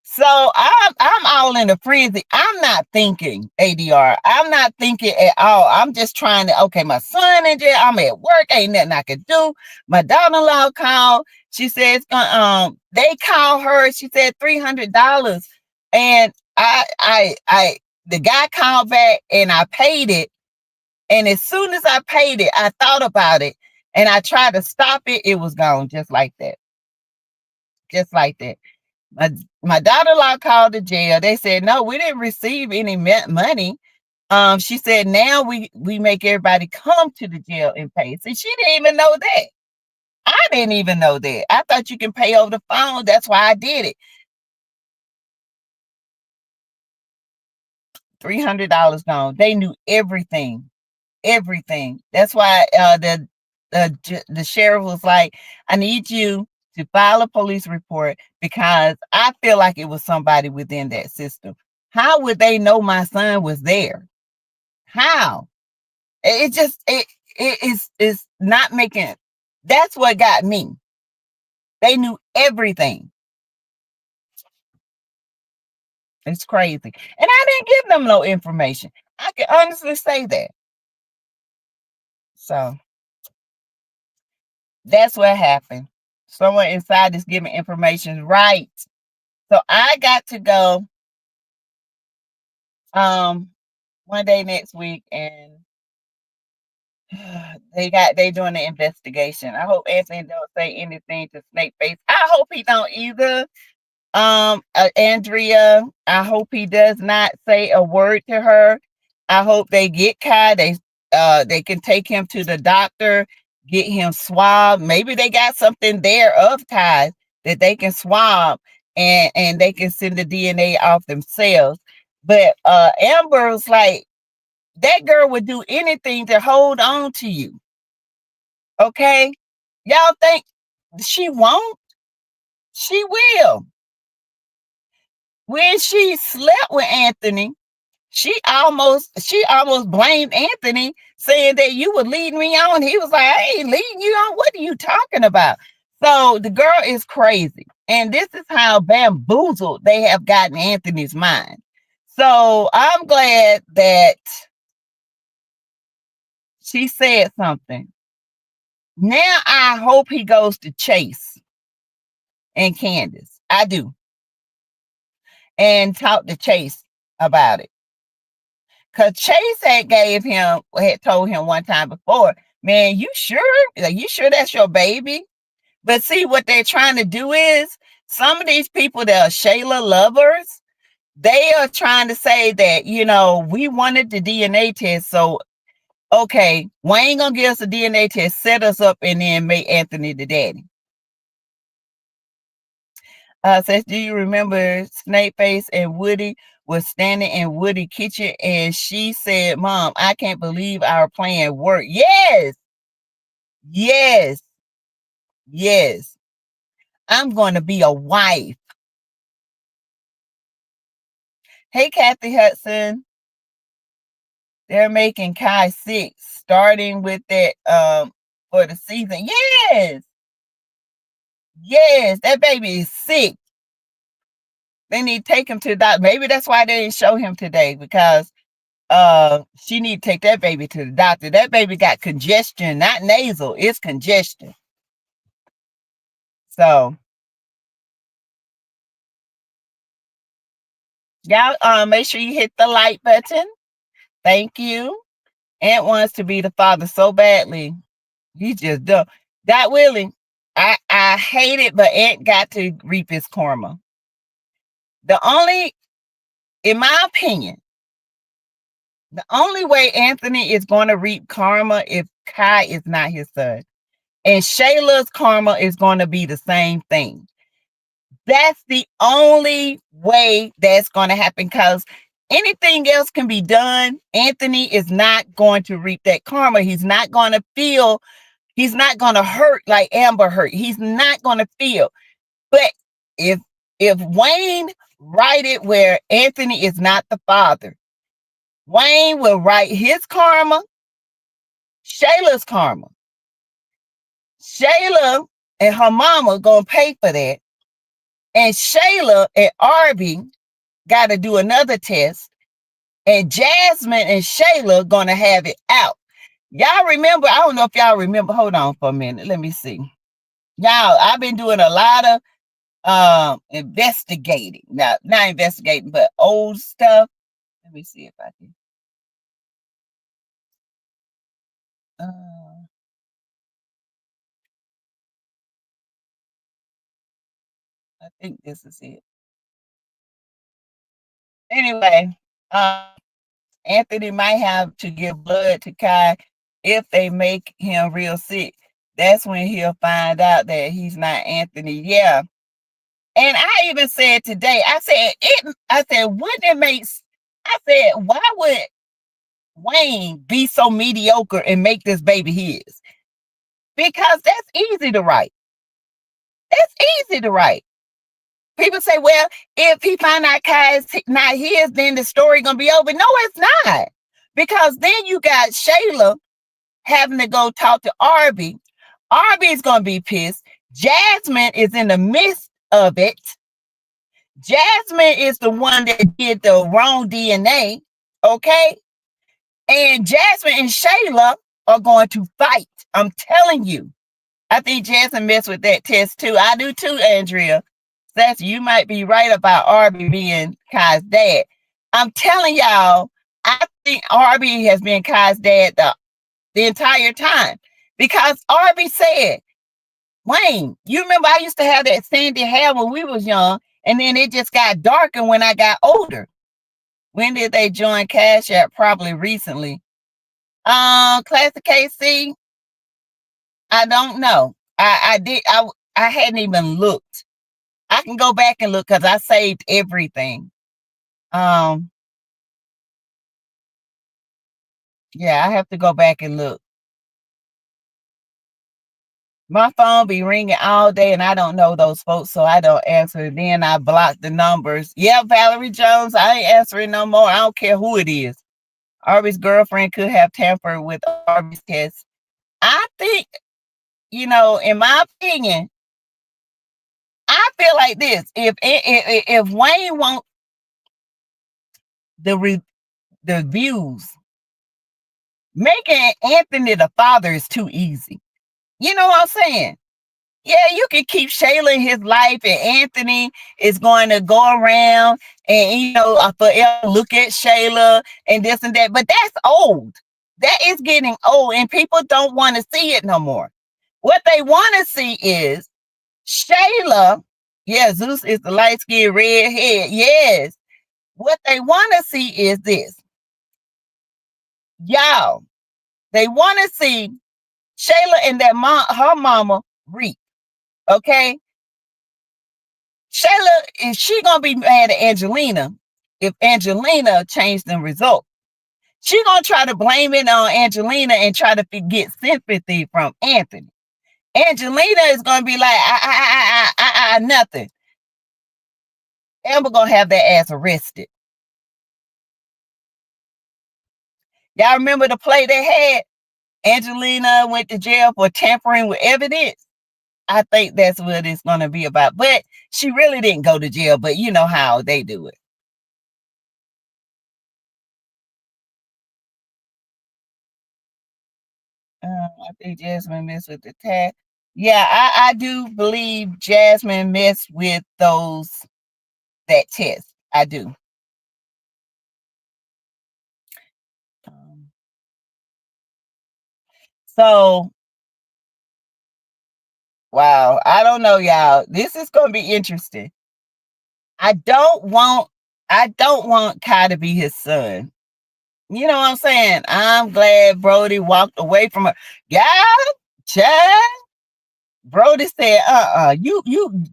So I'm all in a frenzy. I'm not thinking ADR. I'm not thinking at all. I'm just trying to, okay, my son in jail. I'm at work. Ain't nothing I can do. My daughter-in-law called. She said, they called her. She said $300. And the guy called back and I paid it. And as soon as I paid it, I thought about it and I tried to stop it. It was gone just like that. Just like that. My daughter-in-law called the jail. They said, no, we didn't receive any money. She said, now we make everybody come to the jail and pay. See, she didn't even know that. I didn't even know that. I thought you can pay over the phone. That's why I did it. $300 gone. They knew everything. Everything. That's why the sheriff was like, I need you to file a police report because I feel like it was somebody within that system. How would they know my son was there? How? It is not making. That's what got me. They knew everything. It's crazy. And I didn't give them no information. I can honestly say that. So that's what happened. Someone inside is giving information, right? So I got to go one day next week, and they doing the investigation. I hope Anthony don't say anything to Snakeface. I hope he don't either. Andrea, I hope he does not say a word to her. I hope they get Kai. They can take him to the doctor, get him swabbed. Maybe they got something there of Kai that they can swab and they can send the DNA off themselves. But Amber's like, that girl would do anything to hold on to you. Okay? Y'all think she won't? She will. When she slept with Anthony, she almost blamed Anthony, saying that you were leading me on. He was like, I ain't leading you on. What are you talking about? So the girl is crazy. And this is how bamboozled they have gotten Anthony's mind. So I'm glad that she said something. Now I hope he goes to Chase and Candace. I do. And talk to Chase about it. Because Chase had told him one time before, man, you sure? You sure that's your baby? But see, what they're trying to do is, some of these people that are Shayla lovers, they are trying to say that, we wanted the DNA test. So, okay, Wayne gonna give us a DNA test, set us up, and then make Anthony the daddy. Says, do you remember Snakeface and Woody was standing in Woody kitchen and she said, Mom, I can't believe our plan worked. Yes. Yes. Yes. I'm going to be a wife. Hey, Kathy Hudson. They're making Kai sick, starting with that for the season. Yes. Yes, that baby is sick. They need to take him to the doctor. Maybe that's why they didn't show him today, because she need to take that baby to the doctor. That baby got congestion, not nasal, it's congestion. So y'all make sure you hit the like button. Thank you. Ant wants to be the father so badly. He just don't. That Willie, I hate it, but Ant got to reap his karma. In my opinion, the only way Anthony is going to reap karma if Kai is not his son. And Shayla's karma is going to be the same thing. That's the only way that's going to happen, because anything else can be done. Anthony is not going to reap that karma. He's not going to feel, he's not going to hurt like Amber hurt. He's not going to feel. But if Wayne write it where Anthony is not the father, Wayne will write his karma, Shayla's karma. Shayla and her mama gonna pay for that. And Shayla and Arby got to do another test. And Jasmine and Shayla gonna have it out. Y'all remember, I don't know if y'all remember, hold on for a minute, let me see. Y'all, I've been doing a lot of investigating. Now, not investigating, but old stuff. Let me see if I can. I think this is it. Anyway, Anthony might have to give blood to Kai if they make him real sick. That's when he'll find out that he's not Anthony. Yeah. And I even said today, I said, wouldn't it make, I said, why would Wayne be so mediocre and make this baby his? Because that's easy to write. That's easy to write. People say, well, if he find out Kai is not his, then the story gonna be over. No, it's not. Because then you got Shayla having to go talk to Arby. Arby is gonna be pissed. Jasmine is in the midst of it. Jasmine is the one that did the wrong DNA, okay? And Jasmine and Shayla are going to fight. I'm telling you. I think Jasmine messed with that test too. I do too, Andrea. Sassy, you might be right about Arby being Kai's dad. I'm telling y'all, I think Arby has been Kai's dad the entire time. Because Arby said, Wayne, you remember I used to have that sandy hair when we was young, and then it just got darker when I got older. When did they join Cash App? Probably recently. Classic KC, I don't know. I hadn't even looked. I can go back and look because I saved everything. Yeah, I have to go back and look. My phone be ringing all day and I don't know those folks, so I don't answer. Then I block the numbers. Yeah, Valerie Jones, I ain't answering no more. I don't care who it is. Arby's girlfriend could have tampered with Arby's test. I think, in my opinion, I feel like this. If Wayne wants the views, making Anthony the father is too easy. You know what I'm saying? Yeah, you can keep Shayla in his life, and Anthony is going to go around and, forever look at Shayla and this and that. But that's old. That is getting old, and people don't want to see it no more. What they want to see is Shayla. Yeah, Zeus is the light-skinned redhead. Yes. What they want to see is this. Y'all, they want to see Shayla and her mama reap. Okay? Shayla, is she gonna be mad at Angelina if Angelina changed the result? She gonna try to blame it on Angelina and try to get sympathy from Anthony. Angelina is gonna be like, nothing. Amber gonna have that ass arrested. Y'all remember the play they had? Angelina went to jail for tampering with evidence. I think that's what it's gonna be about. But she really didn't go to jail, but you know how they do it. I think Jasmine messed with the tag. Yeah, I do believe Jasmine messed with that test. I do. So, wow, I don't know, y'all. This is gonna be interesting. I don't want Kai to be his son. You know what I'm saying? I'm glad Brody walked away from her. Yeah, child. Brody said, you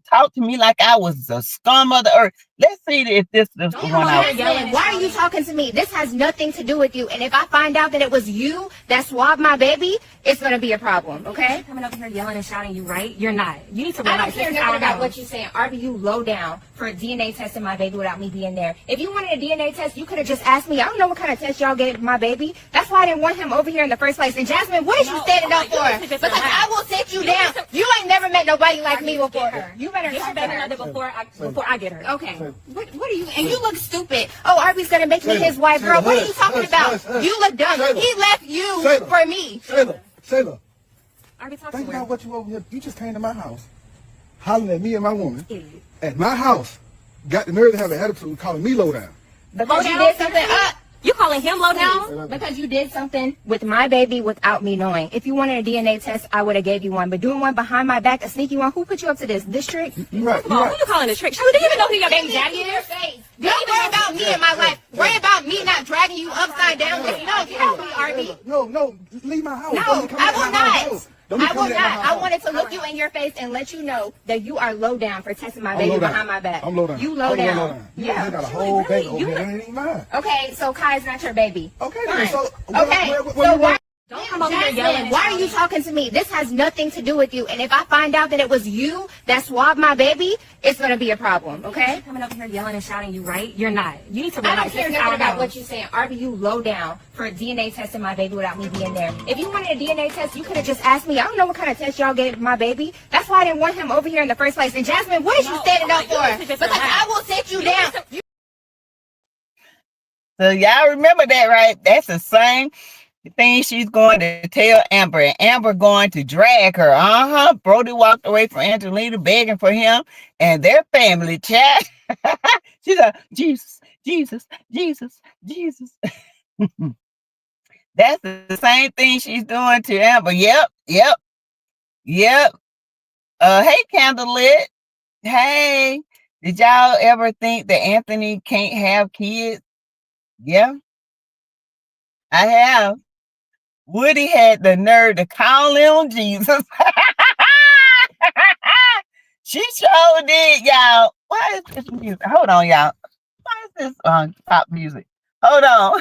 talk to me like I was a scum of the earth. Let's see if this is the one I was yelling. Why are you talking to me? This has nothing to do with you. And if I find out that it was you that swabbed my baby, it's going to be a problem, okay? You're coming over here yelling and shouting, you right? You're not. You need to relax. I don't care nothing about what you're saying. Arby, you low down for DNA testing my baby without me being there. If you wanted a DNA test, you could have just asked me. I don't know what kind of test y'all gave my baby. That's why I didn't want him over here in the first place. And Jasmine, what is you standing up for? Because I will sit you down. You ain't never met nobody like me before. You better know that before I get her. Okay. What are you? And you look stupid. Oh, Arby's gonna make me his wife, girl. What are you talking about? You look dumb. He left you for me. Shayla. Think about what you over here. You just came to my house, hollering at me and my woman. At my house, got the nerve to have an attitude calling me low down. Because you did something up. You calling him low down? Because you did something with my baby without me knowing. If you wanted a DNA test, I would have gave you one. But doing one behind my back, a sneaky one, who put you up to this? This trick? Right. Come on, who you calling a trick? Shayla, do you even know who your baby daddy is? Don't worry about me in my life. Worry about me not dragging you upside down. No, get off me, Arby. No, leave my house. No, I will not. I will not. I wanted to look you in your face and let you know that you are low down for testing my baby behind my back. I'm low down. You low down. Yeah. You got a whole baby over here. That ain't even mine. Okay, so Kai's not your baby. Okay, then. So Why? Don't come over here yelling. Why are you talking to me? This has nothing to do with you. And if I find out that it was you that swabbed my baby, it's going to be a problem, okay? You're coming over here yelling and shouting, you right? You're not. You need to relax. I don't care nothing about what you're saying. Arby, you low down for DNA testing my baby without me being there. If you wanted a DNA test, you could have just asked me. I don't know what kind of test y'all gave my baby. That's why I didn't want him over here in the first place. And Jasmine, what is you standing up for? Because I will sit you down. So y'all remember that, right? That's the same thing she's going to tell Amber, and Amber going to drag her. Brody walked away from Angelina begging for him and their family chat. She's like, Jesus. That's the same thing she's doing to Amber. Yep. Hey, Candlelit. Hey, did y'all ever think that Anthony can't have kids? Yeah, I have. Woody had the nerve to call him Jesus. She sure did, y'all. Why is this music? Hold on, y'all. Why is this pop music? Hold on.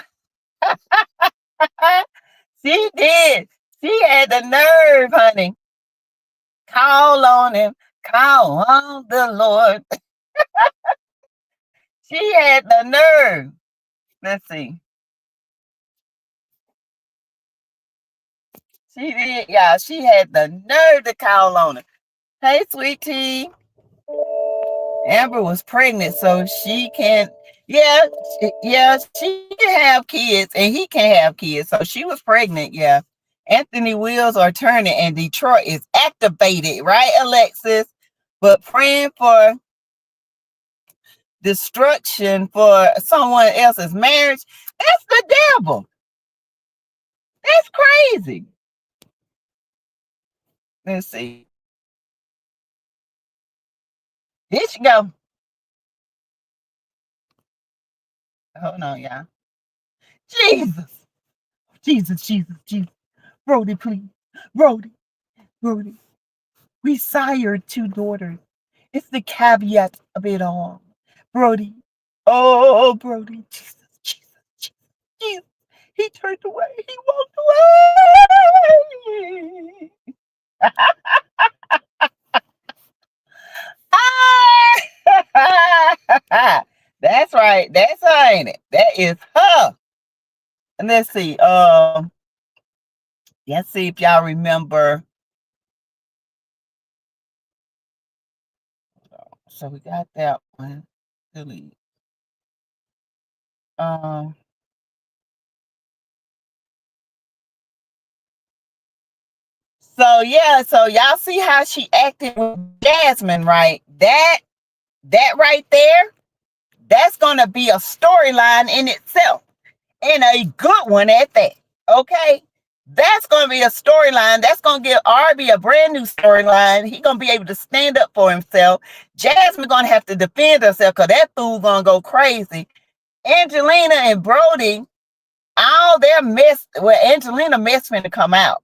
She did. She had the nerve, honey. Call on him. Call on the Lord. She had the nerve. Let's see. She did, y'all. She had the nerve to call on him. Hey, sweetie. Amber was pregnant, so she can't. Yeah, she can have kids, and he can have kids. So she was pregnant. Yeah. Anthony wheels are turning, and Detroit is activated, right, Alexis? But praying for destruction for someone else's marriage, that's the devil. That's crazy. Let's see. Here she go. Hold on, y'all. Jesus. Brody, please. Brody. We sired 2 daughters, It's the caveat of it all. Brody. Oh, Brody. Jesus, Jesus, Jesus, Jesus. He turned away. He walked away. That's right. That's her, ain't it? That is her. And let's see. Let's see if y'all remember. So we got that one. Delete. So yeah, so y'all see how she acted with Jasmine, right? That right there, that's gonna be a storyline in itself. And a good one at that. Okay? That's gonna be a storyline. That's gonna give Arby a brand new storyline. He gonna be able to stand up for himself. Jasmine gonna have to defend herself because that fool gonna go crazy. Angelina and Brody, all their mess, well, Angelina mess finna come out.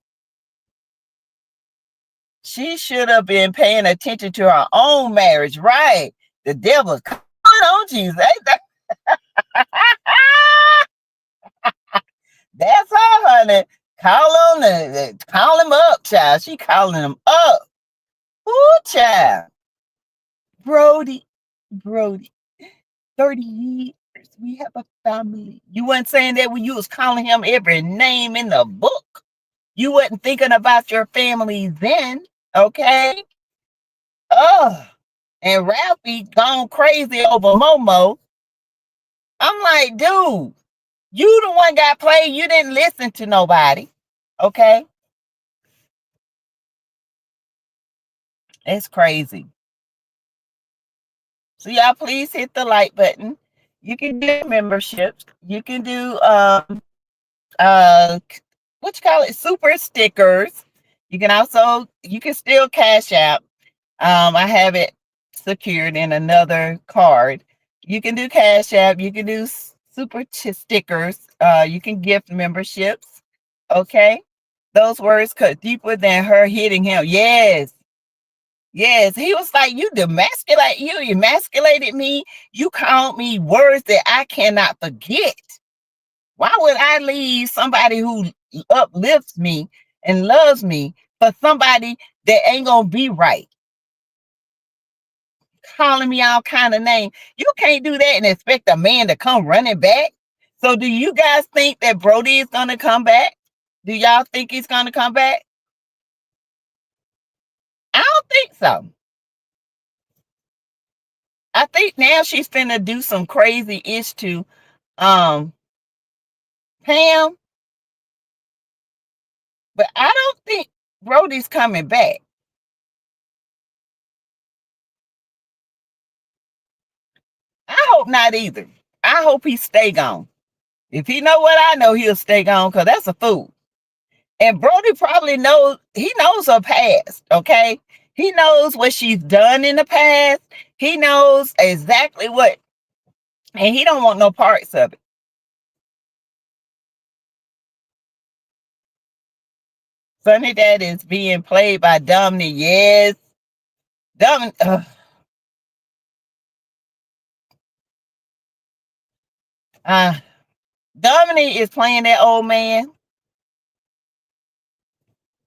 She should have been paying attention to her own marriage, right? The devil, come on, Jesus. That's her, honey. Call him up, child. She calling him up. Ooh, child. Brody, 30 years. We have a family. You weren't saying that when you was calling him every name in the book. You wasn't thinking about your family then, okay? And Ralphie gone crazy over Momo. I'm like, dude, you the one got played. You didn't listen to nobody, okay? It's crazy. So y'all please hit the like button. You can do memberships. You can do what you call it, super stickers. You can still cash out. I have it secured in another card. You can do cash app. You can do super stickers. You can gift memberships. Okay. Those words cut deeper than her hitting him. Yes. Yes, he was like, you emasculated me. You called me words that I cannot forget. Why would I leave somebody who uplifts me and loves me for somebody that ain't gonna be right? Calling me all kind of names. You can't do that and expect a man to come running back. So do you guys think that Brody is gonna come back? Do y'all think he's gonna come back? I don't think so. I think now she's finna do some crazy ish to Pam, but I don't think Brody's coming back. I hope not either. I hope he stay gone. If he know what I know, he'll stay gone because that's a fool. And Brody probably knows, he knows her past, okay? He knows what she's done in the past. He knows exactly what, and he don't want no parts of it. Sunny Dad is being played by Dominic. Yes. Dominic. Dominic is playing that old man,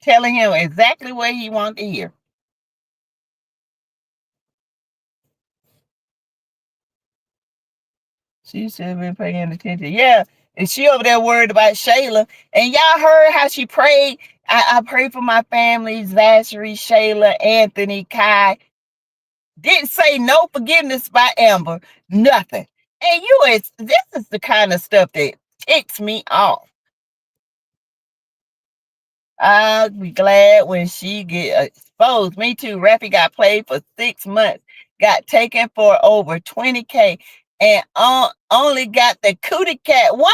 telling him exactly what he wants to hear. She should have been paying attention. Yeah. And she over there worried about Shayla. And y'all heard how she prayed. I pray for my family, Zachary, Shayla, Anthony, Kai. Didn't say no forgiveness by Amber. Nothing. And this is the kind of stuff that ticks me off. I'll be glad when she get exposed. Me too. Raffy got played for 6 months. Got taken for over 20K. And only got the cootie cat one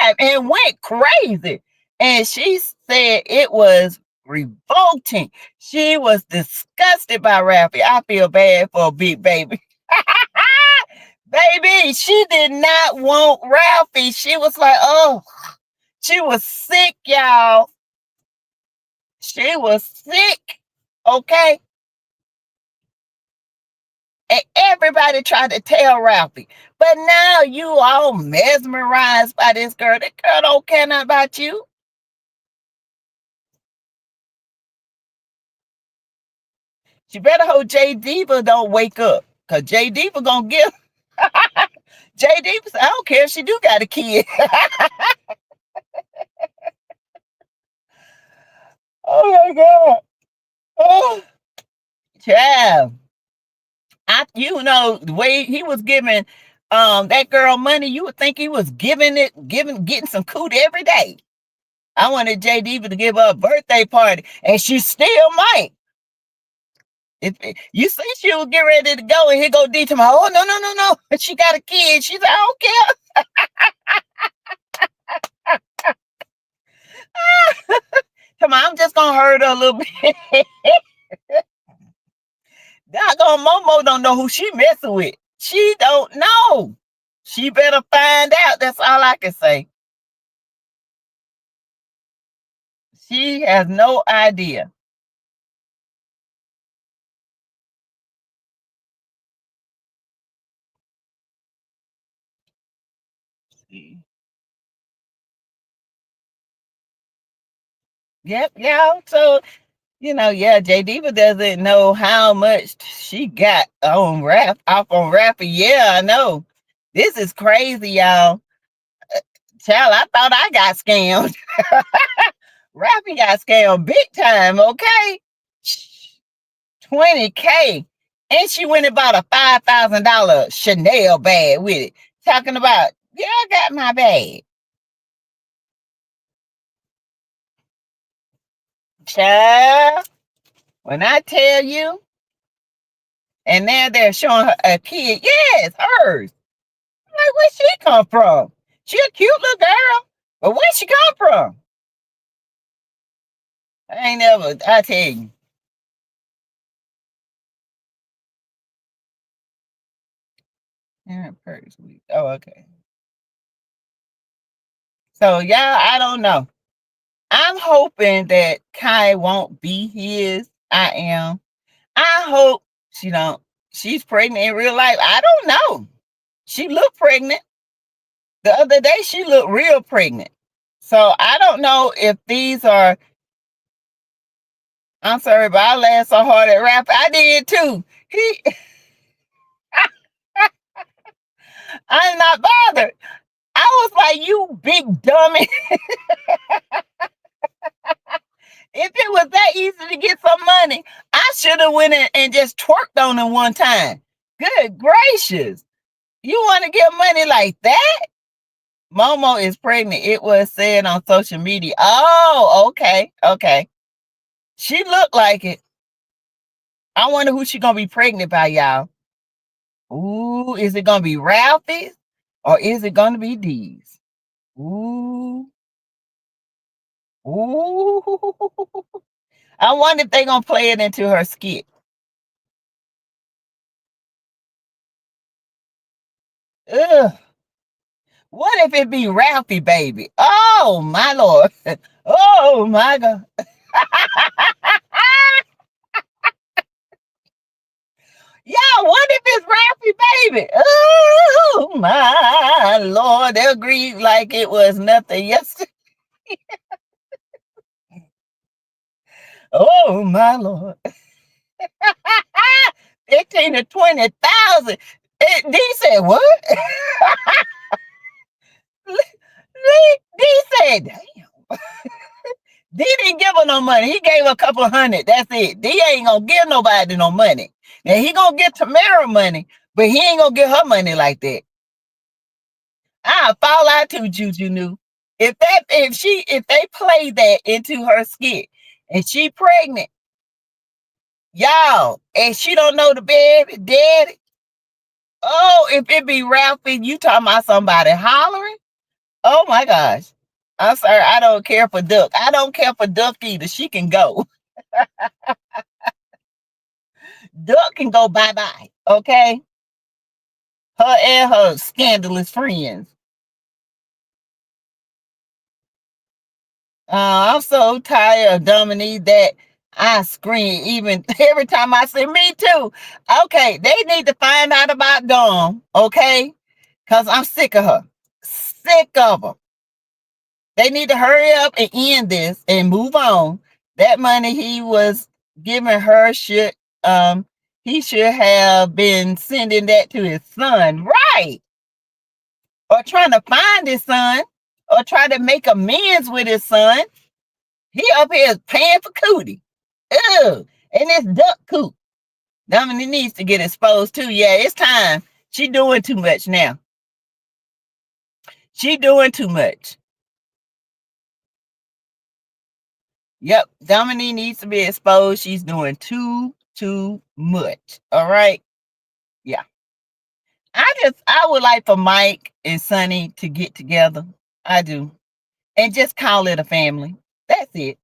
time and went crazy. And she said it was revolting. She was disgusted by Raffy. I feel bad for a big baby. Baby, she did not want Ralphie. She was like, oh, she was sick, y'all. She was sick. Okay. And everybody tried to tell Ralphie. But now you all mesmerized by this girl. That girl don't care nothing about you. She better hope J Diva don't wake up. Because J Diva gonna give. J Diva, I don't care if she do got a kid. Oh my God. Oh, child. The way he was giving that girl money, you would think he was getting some coot every day. I wanted J Diva to give her a birthday party, and she still might. If you see she was getting ready to go, and here go D to my, oh no, she got a kid. She's like, I don't care. Come on, I'm just gonna hurt her a little bit. Doggone Momo don't know who she messing with. She don't know. She better find out. That's all I can say. She has no idea. Yep, yeah. So, J Diva doesn't know how much she got on off on Rapper. Yeah, I know. This is crazy, y'all. Child, I thought I got scammed. Rappy got scammed big time, okay? $20K. And she went and bought a $5,000 Chanel bag with it. Talking about, yeah, I got my bag. Child, when I tell you, and now they're showing her a kid, yes, hers. I'm like, where she come from? She a cute little girl, but where she come from? I tell you. Oh, okay. So, yeah, I don't know. I'm hoping that Kai won't be his. I am. I hope she's pregnant in real life. I don't know. She looked pregnant. The other day, she looked real pregnant. So I don't know if these are. I'm sorry, but I laughed so hard at rap. I did too. I'm not bothered. I was like, you big dummy. If it was that easy to get some money, I should have went in and just twerked on him one time. Good gracious. You want to get money like that? Momo is pregnant. It was said on social media. Oh, okay. Okay. She looked like it. I wonder who she going to be pregnant by, y'all. Ooh, is it going to be Ralphie's or is it going to be Dee's? Ooh. Ooh. I wonder if they're going to play it into her skit. Ugh. What if it be Ralphie, baby? Oh, my Lord. Oh, my God. Yeah, what if it's Ralphie, baby? Oh, my Lord. They'll grieve like it was nothing yesterday. Oh, my Lord. 15 to 20,000. D said, what? D said, damn. D didn't give her no money. He gave her a couple of hundred. That's it. D ain't gonna give nobody no money. Now he gonna get Tamara money, but he ain't gonna give her money like that. I'll fall out to Juju knew. If they play that into her skit and she pregnant, y'all, and she don't know the baby daddy. Oh, if it be Ralphie, you talking about somebody hollering? Oh my gosh. I'm sorry, I don't care for Duck. I don't care for Duck either. She can go. Duck can go bye-bye, okay? Her and her scandalous friends. I'm so tired of Dominique that I scream even every time I say me too. Okay, they need to find out about Dawn, okay? Because I'm sick of her. Sick of her. They need to hurry up and end this and move on. That money he was giving her should he should have been sending that to his son, right? Or trying to find his son, or try to make amends with his son. He up here paying for cootie. Ew. And this duck coop. Dominique needs to get exposed too. Yeah, it's time. She doing too much now. She doing too much. Yep, Dominique needs to be exposed. She's doing too much. All right. Yeah. I would like for Mike and Sonny to get together. I do. And just call it a family. That's it.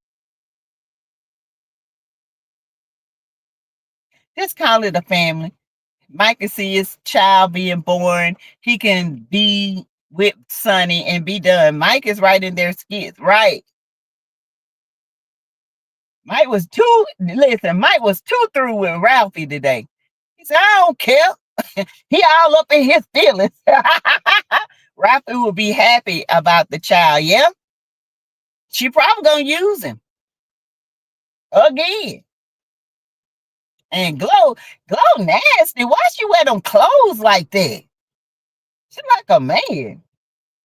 Just call it a family. Mike can see his child being born. He can be with Sonny and be done. Mike is writing their skits, right? Mike was too through with Ralphie today. He said, I don't care. He all up in his feelings. Ralphie will be happy about the child, yeah? She probably gonna use him again. And Glow nasty. Why she wear them clothes like that? She's like a man.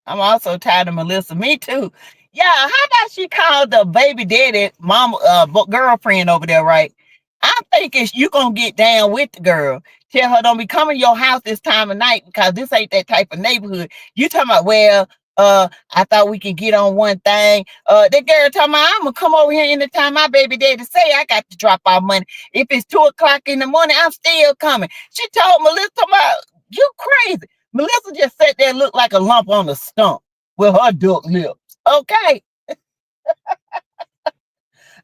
I'm also tired of Melissa. Me too. Yeah, how about she called the baby daddy mama girlfriend over there, right? I'm thinking you gonna get down with the girl. Tell her don't be coming to your house this time of night because this ain't that type of neighborhood. You talking about, well, I thought we could get on one thing. That girl talking about, I'm gonna come over here anytime my baby daddy say I got to drop our money. If it's 2:00 in the morning, I'm still coming. She told Melissa, about, you crazy. Melissa just sat there and looked like a lump on a stump with her duck lips. Okay.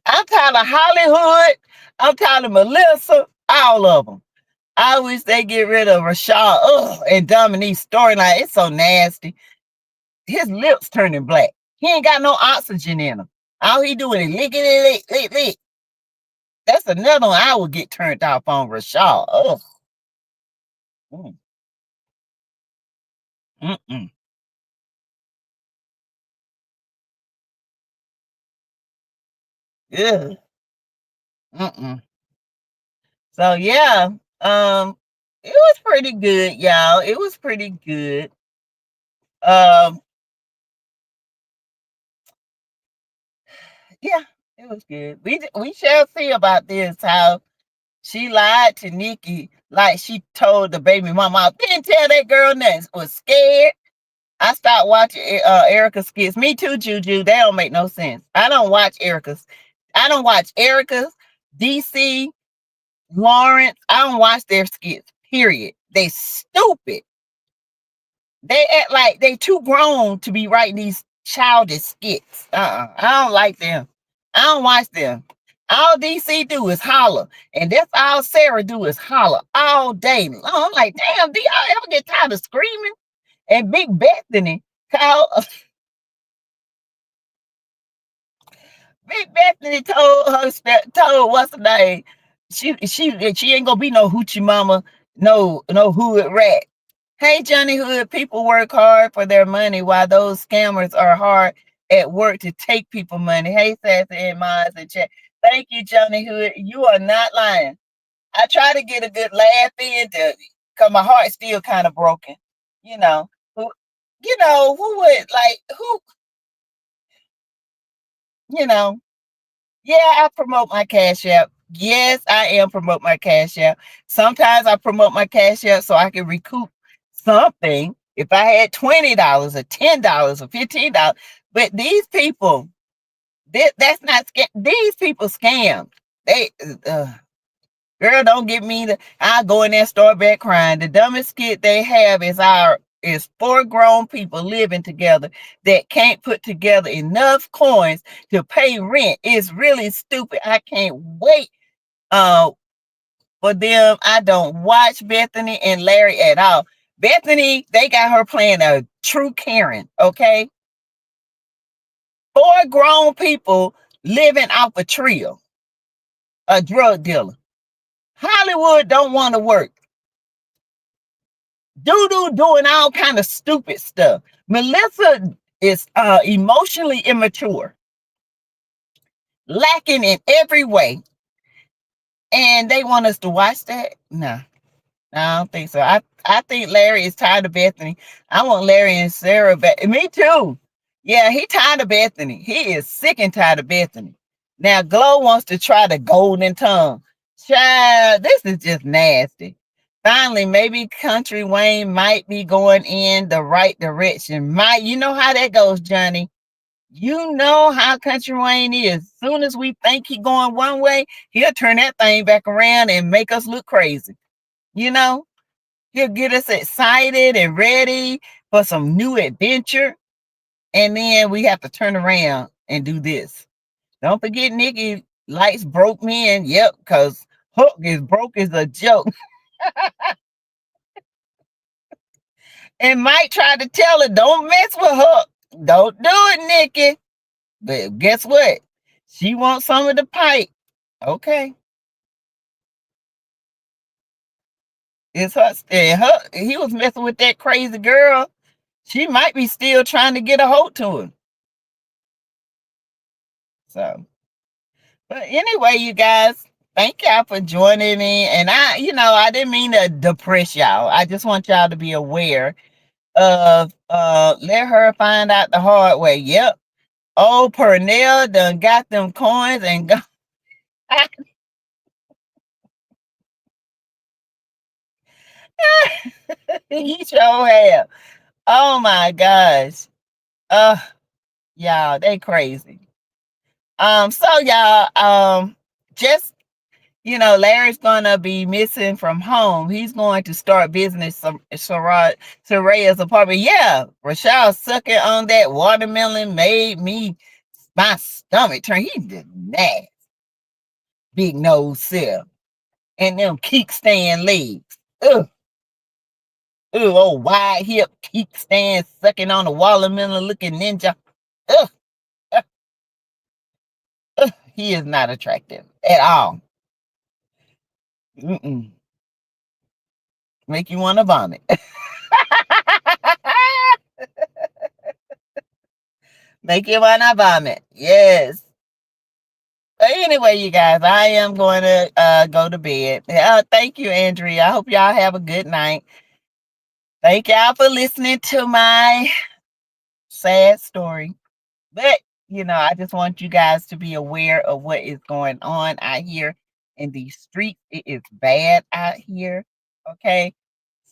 I'm tired of Hollywood. I'm tired of Melissa. All of them. I wish they get rid of Rashad. Ugh, and Dominique's storyline. It's so nasty. His lips turning black. He ain't got no oxygen in him. All he doing is lick. That's another one I would get turned off on, Rashad. Ugh. Mm-mm. Yeah. Mm-mm. So yeah, it was pretty good, y'all. It was pretty good. Yeah, it was good. We shall see about this. How she lied to Nikki, like she told the baby mama. I didn't tell that girl nothing. Was scared. I stopped watching Erica's skits. Me too, Juju. They don't make no sense. I don't watch Erica's. DC, Lawrence. I don't watch their skits. Period. They stupid. They act like they too grown to be writing these childish skits. I don't like them. I don't watch them. All DC do is holler. And that's all Sarah do is holler all day. I'm like, damn, do y'all ever get tired of screaming? And Big Bethany Big Bethany told what's the name? She ain't gonna be no hoochie mama, no hood rat. Hey, Johnny Hood, people work hard for their money while those scammers are hard at work to take people money. Hey, Sassy and Maz and chat. Thank you, Johnny Hood. You are not lying. I try to get a good laugh in because my heart's still kind of broken. You know, who would like, yeah, I promote my Cash App. Yes, I am promote my Cash App. Sometimes I promote my Cash App so I can recoup something. If I had $20 or $10 or $15, but these people, that's not these people scam. They girl, don't get me I'll go in there and start back crying. The dumbest skit they have is 4 grown people living together that can't put together enough coins to pay rent. It's really stupid. I can't wait for them. I don't watch Bethany and Larry at all. Bethany, they got her playing a true Karen, okay? 4 grown people living off a trio. a drug dealer. Hollywood don't want to work. Doo-doo doing all kind of stupid stuff. Melissa is emotionally immature, lacking in every way. And they want us to watch that? No, I don't think so. I think Larry is tired of Bethany. I want Larry and Sarah back. Me too. Yeah, he tired of Bethany. He is sick and tired of Bethany. Now, Glow wants to try the golden tongue. Child, this is just nasty. Finally, maybe Country Wayne might be going in the right direction. You know how that goes, Johnny. You know how Country Wayne is. As soon as we think he's going one way, he'll turn that thing back around and make us look crazy. You know, he'll get us excited and ready for some new adventure. And then we have to turn around and do this. Don't forget, Nikki, lights broke me in. Yep, because Hook is broke as a joke. And Mike tried to tell her, don't mess with Hook. Don't do it, Nikki. But guess what? She wants some of the pipe. Okay. It's her. He was messing with that crazy girl. She might be still trying to get a hold to him. So, but anyway, you guys, thank y'all for joining me. And I didn't mean to depress y'all. I just want y'all to be aware of let her find out the hard way. Yep. Oh, Pernell done got them coins and got he sure have. Oh my gosh. Y'all, they crazy. So y'all, just Larry's gonna be missing from home. He's going to start business Soraya's apartment. Yeah, Rashad sucking on that watermelon made my stomach turn. He did nasty. Big nose self. And them kickstand legs. Ugh. Ooh, old wide hip kickstand sucking on a watermelon looking ninja. Ugh. Ugh. He is not attractive at all. Mm-mm. Make you want to vomit. Make you want to vomit. Yes. But anyway, you guys, I am going to go to bed. Thank you, Andrea. I hope y'all have a good night. Thank y'all for listening to my sad story. But, I just want you guys to be aware of what is going on out here in these streets. It is bad out here. Okay.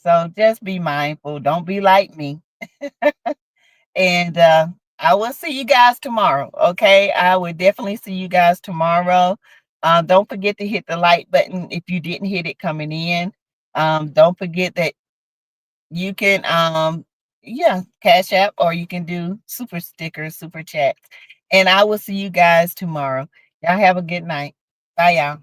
So just be mindful. Don't be like me. And I will see you guys tomorrow. Okay. I will definitely see you guys tomorrow. Don't forget to hit the like button if you didn't hit it coming in. Don't forget that you can Cash App, or you can do super stickers, super chats. And I will see you guys tomorrow. Y'all have a good night. Bye, y'all.